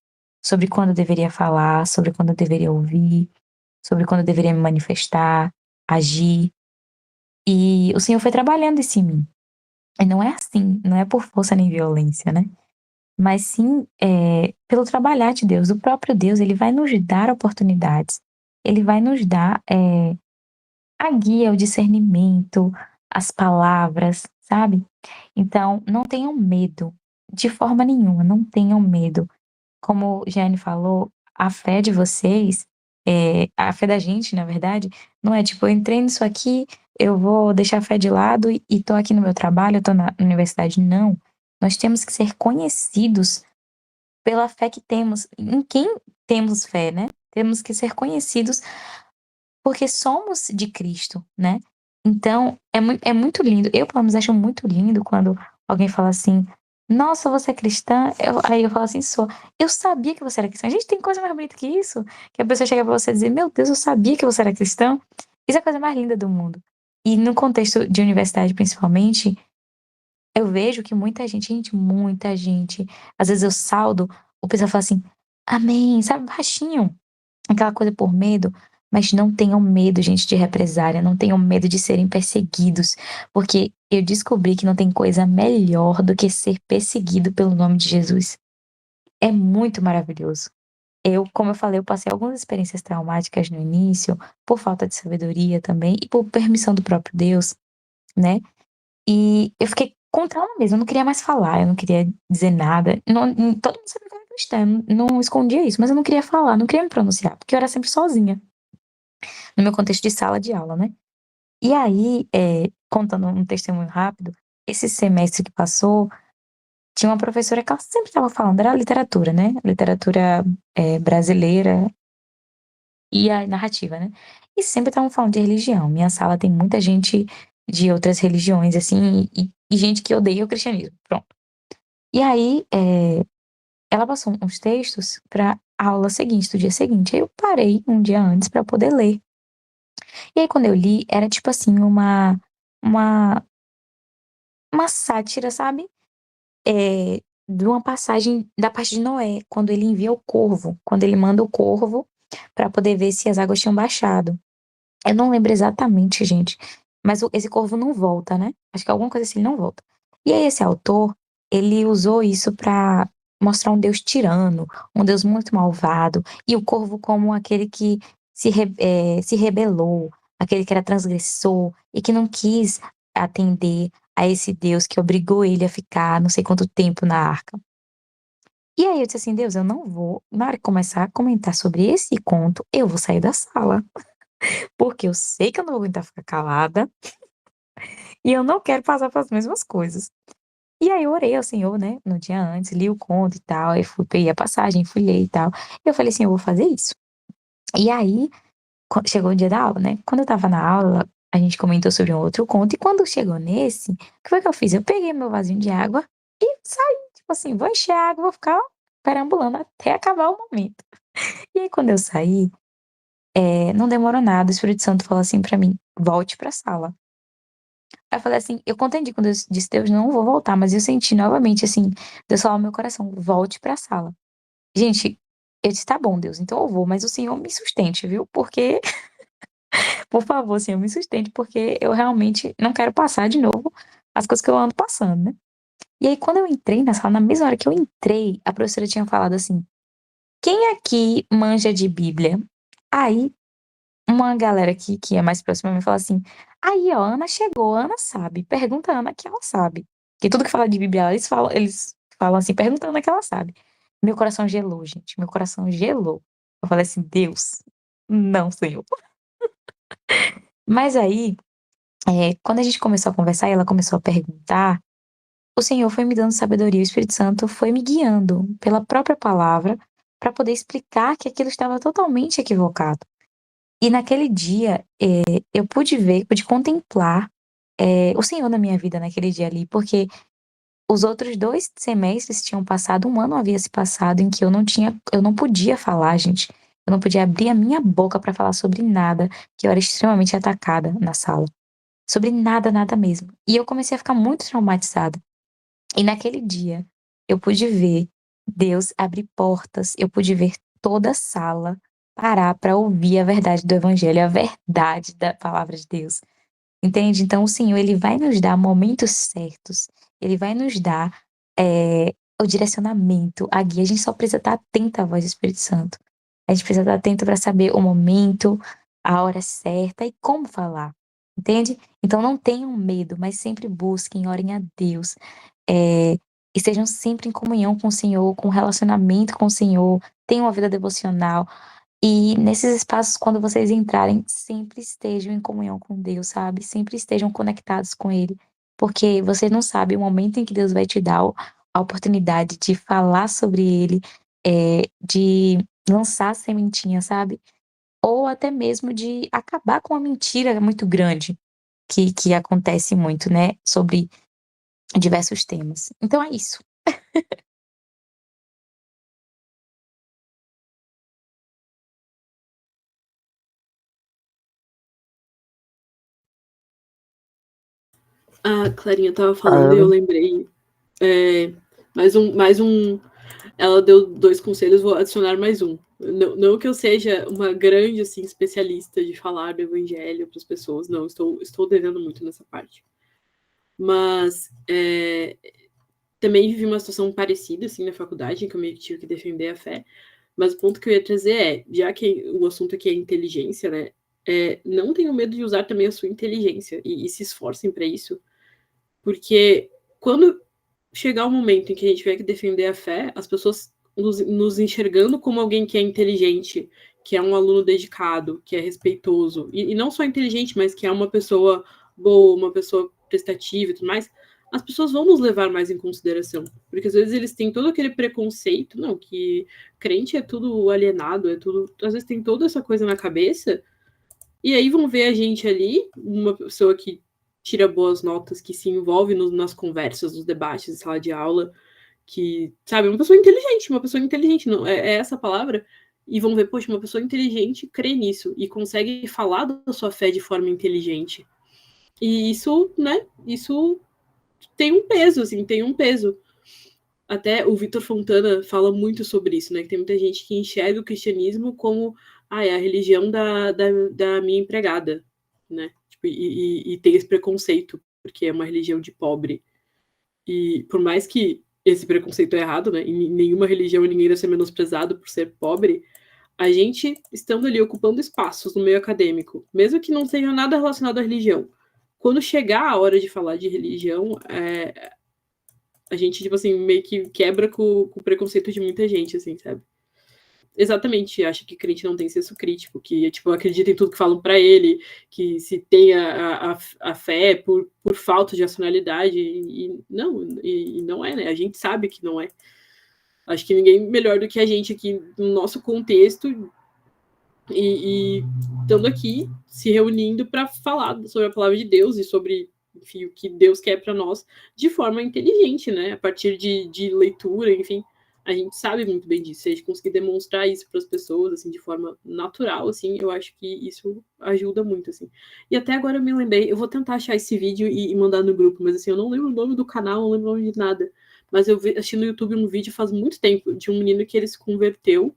sobre quando eu deveria falar, sobre quando eu deveria ouvir, sobre quando eu deveria me manifestar, agir. E o Senhor foi trabalhando isso em mim. E não é assim, não é por força nem violência, né? Mas sim pelo trabalhar de Deus. O próprio Deus, ele vai nos dar oportunidades. ele vai nos dar a guia, o discernimento, as palavras, sabe? Então, não tenham medo, de forma nenhuma, não tenham medo. Como Jane falou, a fé de vocês, a fé da gente, na verdade, não é tipo, eu entrei nisso aqui, eu vou deixar a fé de lado e tô aqui no meu trabalho, eu tô na universidade. Não. Nós temos que ser conhecidos pela fé que temos. Em quem temos fé, né? Temos que ser conhecidos porque somos de Cristo, né? Então, é muito lindo. Eu, pelo menos, acho muito lindo quando alguém fala assim, nossa, você é cristã? Aí eu falo assim, sou. Eu sabia que você era cristã. Gente, tem coisa mais bonita que isso? Que a pessoa chega pra você e dizer, meu Deus, eu sabia que você era cristão. Isso é a coisa mais linda do mundo. E no contexto de universidade, principalmente, eu vejo que muita gente, às vezes eu saldo, o pessoal fala assim, amém, sabe, baixinho, aquela coisa por medo, mas não tenham medo, gente, de represália, não tenham medo de serem perseguidos, porque eu descobri que não tem coisa melhor do que ser perseguido pelo nome de Jesus. É muito maravilhoso. Como eu falei, eu passei algumas experiências traumáticas no início, por falta de sabedoria também, e por permissão do próprio Deus, né? E eu fiquei com trauma mesmo, eu não queria mais falar, eu não queria dizer nada. Todo mundo sabia que eu era cristã, eu não escondia isso, mas eu não queria falar, não queria me pronunciar, porque eu era sempre sozinha, no meu contexto de sala de aula, né? E aí, contando um testemunho rápido, esse semestre que passou, tinha uma professora que ela sempre estava falando, era literatura, né? Literatura brasileira e a narrativa, né? E sempre estavam falando de religião. Minha sala tem muita gente de outras religiões, assim, e gente que odeia o cristianismo. Pronto. E aí, ela passou uns textos para a aula seguinte, do dia seguinte. Aí eu parei um dia antes para poder ler. E aí, quando eu li, era tipo assim, uma, uma sátira, sabe? De uma passagem da parte de Noé, quando ele envia o corvo, quando ele manda o corvo para poder ver se as águas tinham baixado. Eu não lembro exatamente, gente, mas esse corvo não volta, né? Acho que alguma coisa assim, ele não volta. E aí esse autor, ele usou isso pra mostrar um Deus tirano, um Deus muito malvado, e o corvo como aquele que se rebelou, aquele que era transgressor e que não quis atender a esse Deus que obrigou ele a ficar não sei quanto tempo na arca. E aí eu disse assim, Deus, eu não vou, na hora que começar a comentar sobre esse conto, eu vou sair da sala. Porque eu sei que eu não vou aguentar ficar calada e eu não quero passar pelas mesmas coisas. E aí eu orei ao Senhor, né, no dia antes, li o conto e tal, aí peguei a passagem, fui ler e tal. E eu falei assim, eu vou fazer isso. E aí, chegou o dia da aula, né? Quando eu tava na aula, a gente comentou sobre um outro conto, e quando chegou nesse, o que foi que eu fiz? Eu peguei meu vasinho de água e saí, tipo assim, vou encher a água, vou ficar perambulando até acabar o momento. E aí, quando eu saí, não demorou nada, o Espírito Santo falou assim pra mim, volte pra sala. Aí eu falei assim, eu compreendi quando eu disse, Deus, não vou voltar, mas eu senti novamente, assim, Deus falou no meu coração, volte pra sala. Gente, eu disse, tá bom, Deus, então eu vou, mas o Senhor me sustente, viu? Porque, por favor, Senhor, me sustente, porque eu realmente não quero passar de novo as coisas que eu ando passando, né? E aí, quando eu entrei na sala, na mesma hora que eu entrei, a professora tinha falado assim, quem aqui manja de Bíblia? Aí, uma galera que é mais próxima me fala assim, aí ó, Ana chegou, Ana sabe, pergunta a Ana que ela sabe. Porque tudo que fala de Bíblia, eles falam assim, pergunta a Ana que ela sabe. Meu coração gelou, gente, meu coração gelou. Eu falei assim, Deus, não, Senhor. Mas aí, quando a gente começou a conversar e ela começou a perguntar, o Senhor foi me dando sabedoria, o Espírito Santo foi me guiando pela própria palavra para poder explicar que aquilo estava totalmente equivocado. E naquele dia, eu pude ver, pude contemplar o Senhor na minha vida naquele dia ali, porque os outros 2 semestres tinham passado, 1 ano havia se passado em que eu não podia falar, gente. Eu não podia abrir a minha boca para falar sobre nada, que eu era extremamente atacada na sala. Sobre nada, nada mesmo. E eu comecei a ficar muito traumatizada. E naquele dia, eu pude ver Deus abrir portas, eu pude ver toda a sala parar para ouvir a verdade do evangelho, a verdade da palavra de Deus. Entende? Então o Senhor, ele vai nos dar momentos certos, ele vai nos dar o direcionamento, a guia. A gente só precisa estar atenta à voz do Espírito Santo. A gente precisa estar atento para saber o momento, a hora certa e como falar, entende? Então não tenham medo, mas sempre busquem, orem a Deus, estejam sempre em comunhão com o Senhor, com relacionamento com o Senhor, tenham uma vida devocional. E nesses espaços, quando vocês entrarem, sempre estejam em comunhão com Deus, sabe? Sempre estejam conectados com Ele, porque você não sabe o momento em que Deus vai te dar a oportunidade de falar sobre Ele, de lançar a sementinha, sabe? Ou até mesmo de acabar com uma mentira muito grande que acontece muito, né? Sobre diversos temas. Então é isso. A Clarinha tava falando e eu lembrei. Mais um. Ela deu 2 conselhos, vou adicionar mais um. Não que eu seja uma grande assim, especialista de falar do evangelho para as pessoas, não, estou devendo muito nessa parte. Mas também vivi uma situação parecida assim, na faculdade, em que eu meio que tive que defender a fé. Mas o ponto que eu ia trazer já que o assunto aqui é inteligência, né? Não tenham medo de usar também a sua inteligência e se esforcem para isso. Porque quando chegar o momento em que a gente tiver que defender a fé, as pessoas nos enxergando como alguém que é inteligente, que é um aluno dedicado, que é respeitoso, e não só inteligente, mas que é uma pessoa boa, uma pessoa prestativa e tudo mais, as pessoas vão nos levar mais em consideração. Porque às vezes eles têm todo aquele preconceito, não, que crente é tudo alienado, às vezes tem toda essa coisa na cabeça, e aí vão ver a gente ali, uma pessoa que tira boas notas, que se envolve nas conversas, nos debates, em sala de aula, que, sabe, uma pessoa inteligente, não, é essa a palavra, e vão ver, poxa, uma pessoa inteligente crê nisso, e consegue falar da sua fé de forma inteligente. E isso, né, isso tem um peso, assim, tem um peso. Até o Vitor Fontana fala muito sobre isso, né, que tem muita gente que enxerga o cristianismo como, é a religião da minha empregada, né, tipo, e tem esse preconceito, porque é uma religião de pobre. E por mais que esse preconceito é errado, né, em nenhuma religião ninguém deve ser menosprezado por ser pobre, a gente, estando ali ocupando espaços no meio acadêmico, mesmo que não seja nada relacionado à religião, quando chegar a hora de falar de religião, a gente, tipo assim, meio que quebra com o preconceito de muita gente, assim, sabe? Exatamente, acha que crente não tem senso crítico, que, tipo, acredita em tudo que falam para ele, que se tem a fé por falta de racionalidade, e não é, né? A gente sabe que não é. Acho que ninguém melhor do que a gente aqui, no nosso contexto, e estando aqui, se reunindo para falar sobre a palavra de Deus e sobre, enfim, o que Deus quer para nós, de forma inteligente, né? A partir de leitura, enfim. A gente sabe muito bem disso. Se a gente conseguir demonstrar isso para as pessoas, assim, de forma natural, assim, eu acho que isso ajuda muito, assim. E até agora eu me lembrei, eu vou tentar achar esse vídeo e mandar no grupo, mas assim, eu não lembro o nome do canal, não lembro o nome de nada. Mas eu assisti no YouTube um vídeo faz muito tempo, de um menino que ele se converteu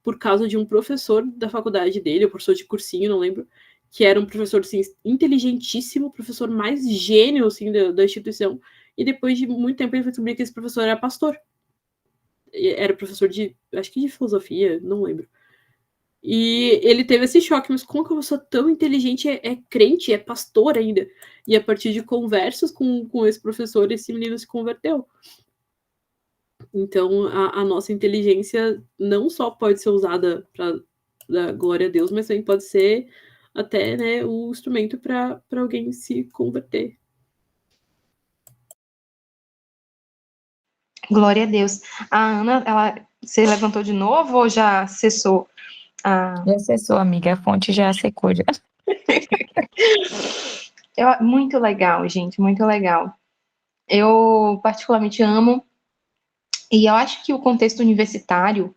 por causa de um professor da faculdade dele, ou professor de cursinho, não lembro, que era um professor, assim, inteligentíssimo, professor mais gênio, assim, da instituição, e depois de muito tempo ele foi descobrir que esse professor era pastor. Era professor acho que de filosofia, não lembro. E ele teve esse choque, mas como que uma pessoa tão inteligente é crente, é pastor ainda? E a partir de conversas com esse professor, esse menino se converteu. Então, a nossa inteligência não só pode ser usada para dar glória a Deus, mas também pode ser até, né, o instrumento para alguém se converter. Glória a Deus. A Ana, você levantou de novo ou já cessou? Já cessou, amiga. A fonte já secou. Já. Muito legal, gente, muito legal. Eu particularmente amo, e eu acho que o contexto universitário,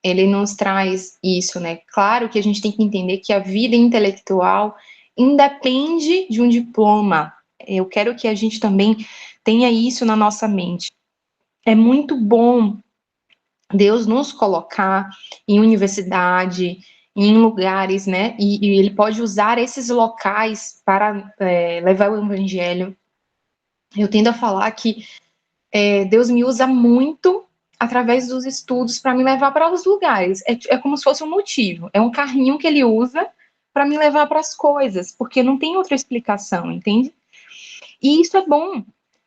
ele nos traz isso, né? Claro que a gente tem que entender que a vida intelectual independe de um diploma. Eu quero que a gente também tenha isso na nossa mente. É muito bom Deus nos colocar em universidade, em lugares, né? E Ele pode usar esses locais para levar o evangelho. Eu tendo a falar que Deus me usa muito através dos estudos para me levar para os lugares. É como se fosse um motivo. É um carrinho que ele usa para me levar para as coisas, porque não tem outra explicação, entende? E isso é bom,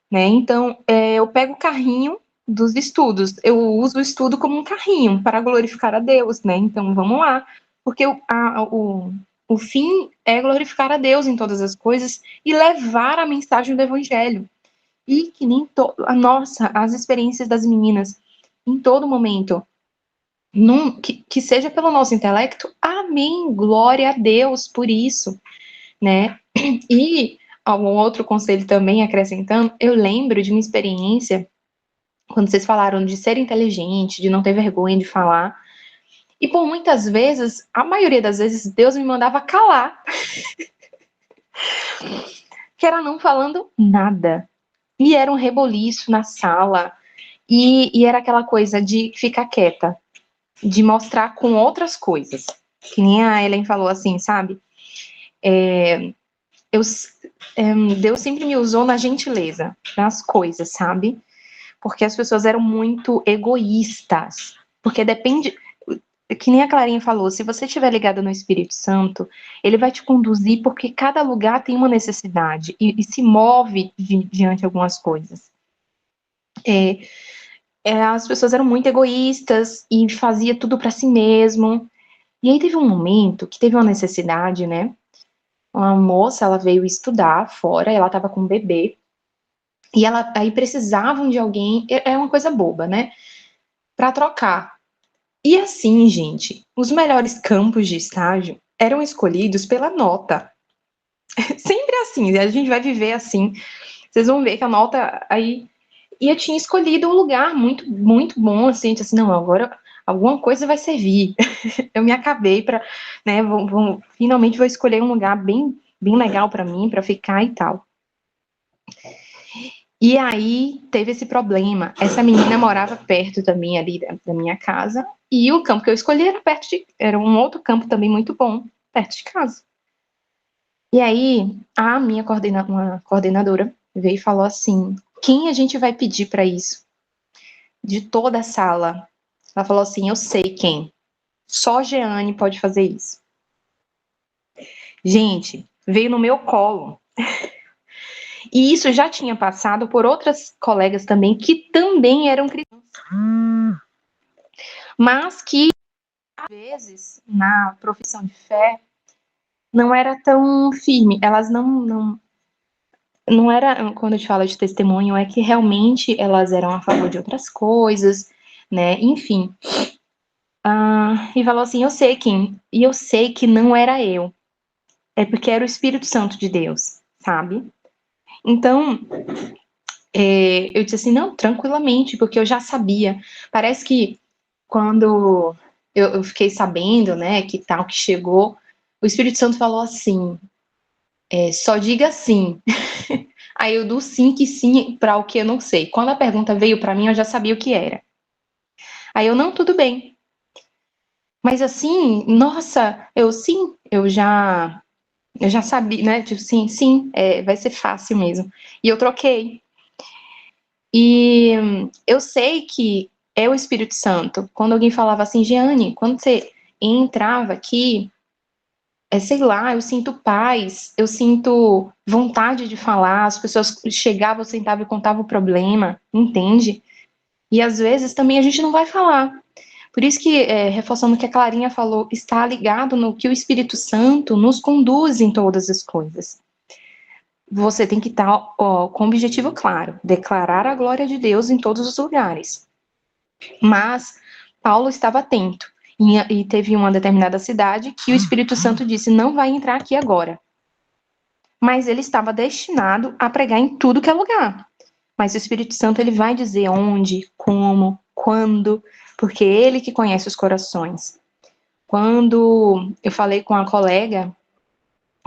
né? Então, eu pego o carrinho dos estudos, eu uso o estudo como um carrinho para glorificar a Deus, né? Então, vamos lá, porque o fim é glorificar a Deus em todas as coisas e levar a mensagem do Evangelho. E que nem as experiências das meninas em todo momento, que seja pelo nosso intelecto, amém, glória a Deus por isso, né? E algum outro conselho também acrescentando, eu lembro de uma experiência, quando vocês falaram de ser inteligente, de não ter vergonha de falar, e por muitas vezes, a maioria das vezes, Deus me mandava calar, que era não falando nada, e era um reboliço na sala, e era aquela coisa de ficar quieta, de mostrar com outras coisas, que nem a Ellen falou assim, sabe? Deus sempre me usou na gentileza, nas coisas, sabe? Porque as pessoas eram muito egoístas. Porque depende, que nem a Clarinha falou, se você estiver ligada no Espírito Santo, ele vai te conduzir porque cada lugar tem uma necessidade e se move diante de algumas coisas. As pessoas eram muito egoístas e fazia tudo para si mesmo. E aí teve um momento que teve uma necessidade, né? Uma moça, ela veio estudar fora, ela estava com um bebê, e aí precisavam de alguém, é uma coisa boba, né? Para trocar. E assim, gente, os melhores campos de estágio eram escolhidos pela nota. Sempre assim, a gente vai viver assim. Vocês vão ver que a nota aí. E eu tinha escolhido um lugar muito, muito bom, assim, não, agora alguma coisa vai servir. Eu me acabei para, né, finalmente vou escolher um lugar bem, bem legal para mim, para ficar e tal. E aí teve esse problema. Essa menina morava perto também ali da minha casa, e o campo que eu escolhi era um outro campo também muito bom, perto de casa. E aí a minha uma coordenadora veio e falou assim: quem a gente vai pedir para isso? De toda a sala. Ela falou assim: eu sei quem. Só Jeane pode fazer isso. Gente, veio no meu colo. E isso já tinha passado por outras colegas também, que também eram cristãs. Mas que, às vezes, na profissão de fé, não era tão firme. Elas não era, quando eu te falo de testemunho, é que realmente elas eram a favor de outras coisas, né? Enfim. E falou assim: eu sei quem. E eu sei que não era eu. É porque era o Espírito Santo de Deus, sabe? Então, eu disse assim: não, tranquilamente, porque eu já sabia. Parece que quando eu fiquei sabendo, né, que tal, que chegou, o Espírito Santo falou assim: só diga sim. Aí eu dou sim que sim para o que eu não sei. Quando a pergunta veio para mim, eu já sabia o que era. Aí eu, não, tudo bem. Mas assim, nossa, eu já sabia, né? Tipo, sim, vai ser fácil mesmo. E eu troquei. E eu sei que é o Espírito Santo. Quando alguém falava assim: Jeane, quando você entrava aqui, sei lá, eu sinto paz, eu sinto vontade de falar, as pessoas chegavam, sentavam e contavam o problema, entende? E às vezes também a gente não vai falar. Por isso que, reforçando o que a Clarinha falou, está ligado no que o Espírito Santo nos conduz em todas as coisas. Você tem que estar com o objetivo claro, declarar a glória de Deus em todos os lugares. Mas Paulo estava atento, e teve uma determinada cidade que o Espírito Santo disse: não vai entrar aqui agora. Mas ele estava destinado a pregar em tudo que é lugar. Mas o Espírito Santo, ele vai dizer onde, como, quando, porque é ele que conhece os corações. Quando eu falei com a colega,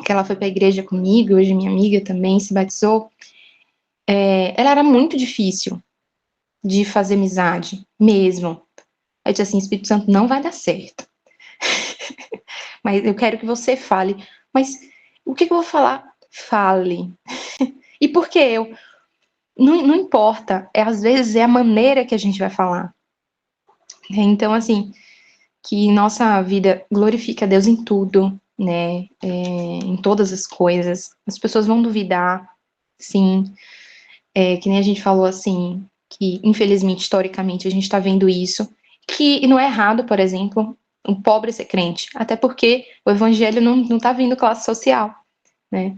que ela foi para a igreja comigo, hoje minha amiga também se batizou, ela era muito difícil de fazer amizade, mesmo. Eu disse assim: Espírito Santo, não vai dar certo. Mas eu quero que você fale. Mas o que eu vou falar? Fale. E por que eu? Não importa. Às vezes é a maneira que a gente vai falar. Então, assim, que nossa vida glorifique a Deus em tudo, né? Em todas as coisas. As pessoas vão duvidar, sim. Que nem a gente falou, assim, que infelizmente, historicamente, a gente está vendo isso. Que não é errado, por exemplo, um pobre ser crente. Até porque o evangelho não tá vindo classe social, né?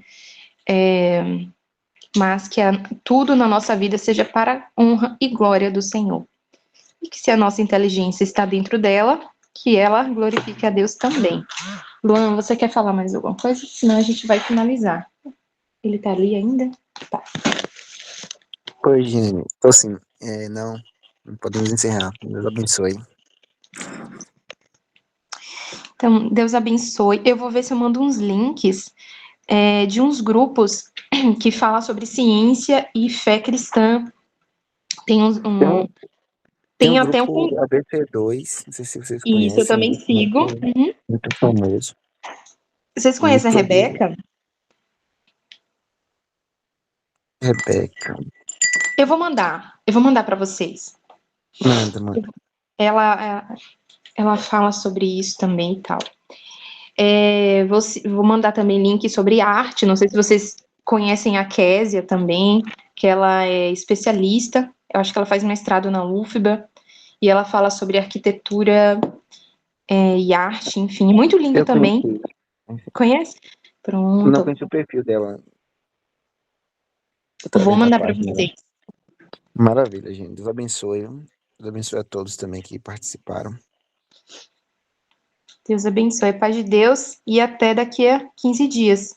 Mas que tudo na nossa vida seja para a honra e glória do Senhor. E que se a nossa inteligência está dentro dela, que ela glorifique a Deus também. Luan, você quer falar mais alguma coisa? Senão a gente vai finalizar. Ele tá ali ainda? Tá. Oi, Gine. Tô sim. Não podemos encerrar. Deus abençoe. Então, Deus abençoe. Eu vou ver se eu mando uns links de uns grupos que falam sobre ciência e fé cristã. Tem Tem um até grupo ABC2, não sei se vocês Isso, eu conhecem, um também grupo sigo. Uhum. muito famoso. Vocês E conhecem a Rebeca? Rebeca. Eu vou mandar para vocês. Manda. Ela fala sobre isso também e tal. Vou mandar também link sobre arte. Não sei se vocês conhecem a Késia também, que ela é especialista. Eu acho que ela faz mestrado na UFBA. E ela fala sobre arquitetura e arte, enfim. Muito lindo Eu também. conheci. Conhece? Não Pronto. conheci o perfil dela. Vou Através da mandar para página. vocês. Maravilha, gente. Deus abençoe. Deus abençoe a todos também que participaram. Deus abençoe. Paz de Deus. E até daqui a 15 dias.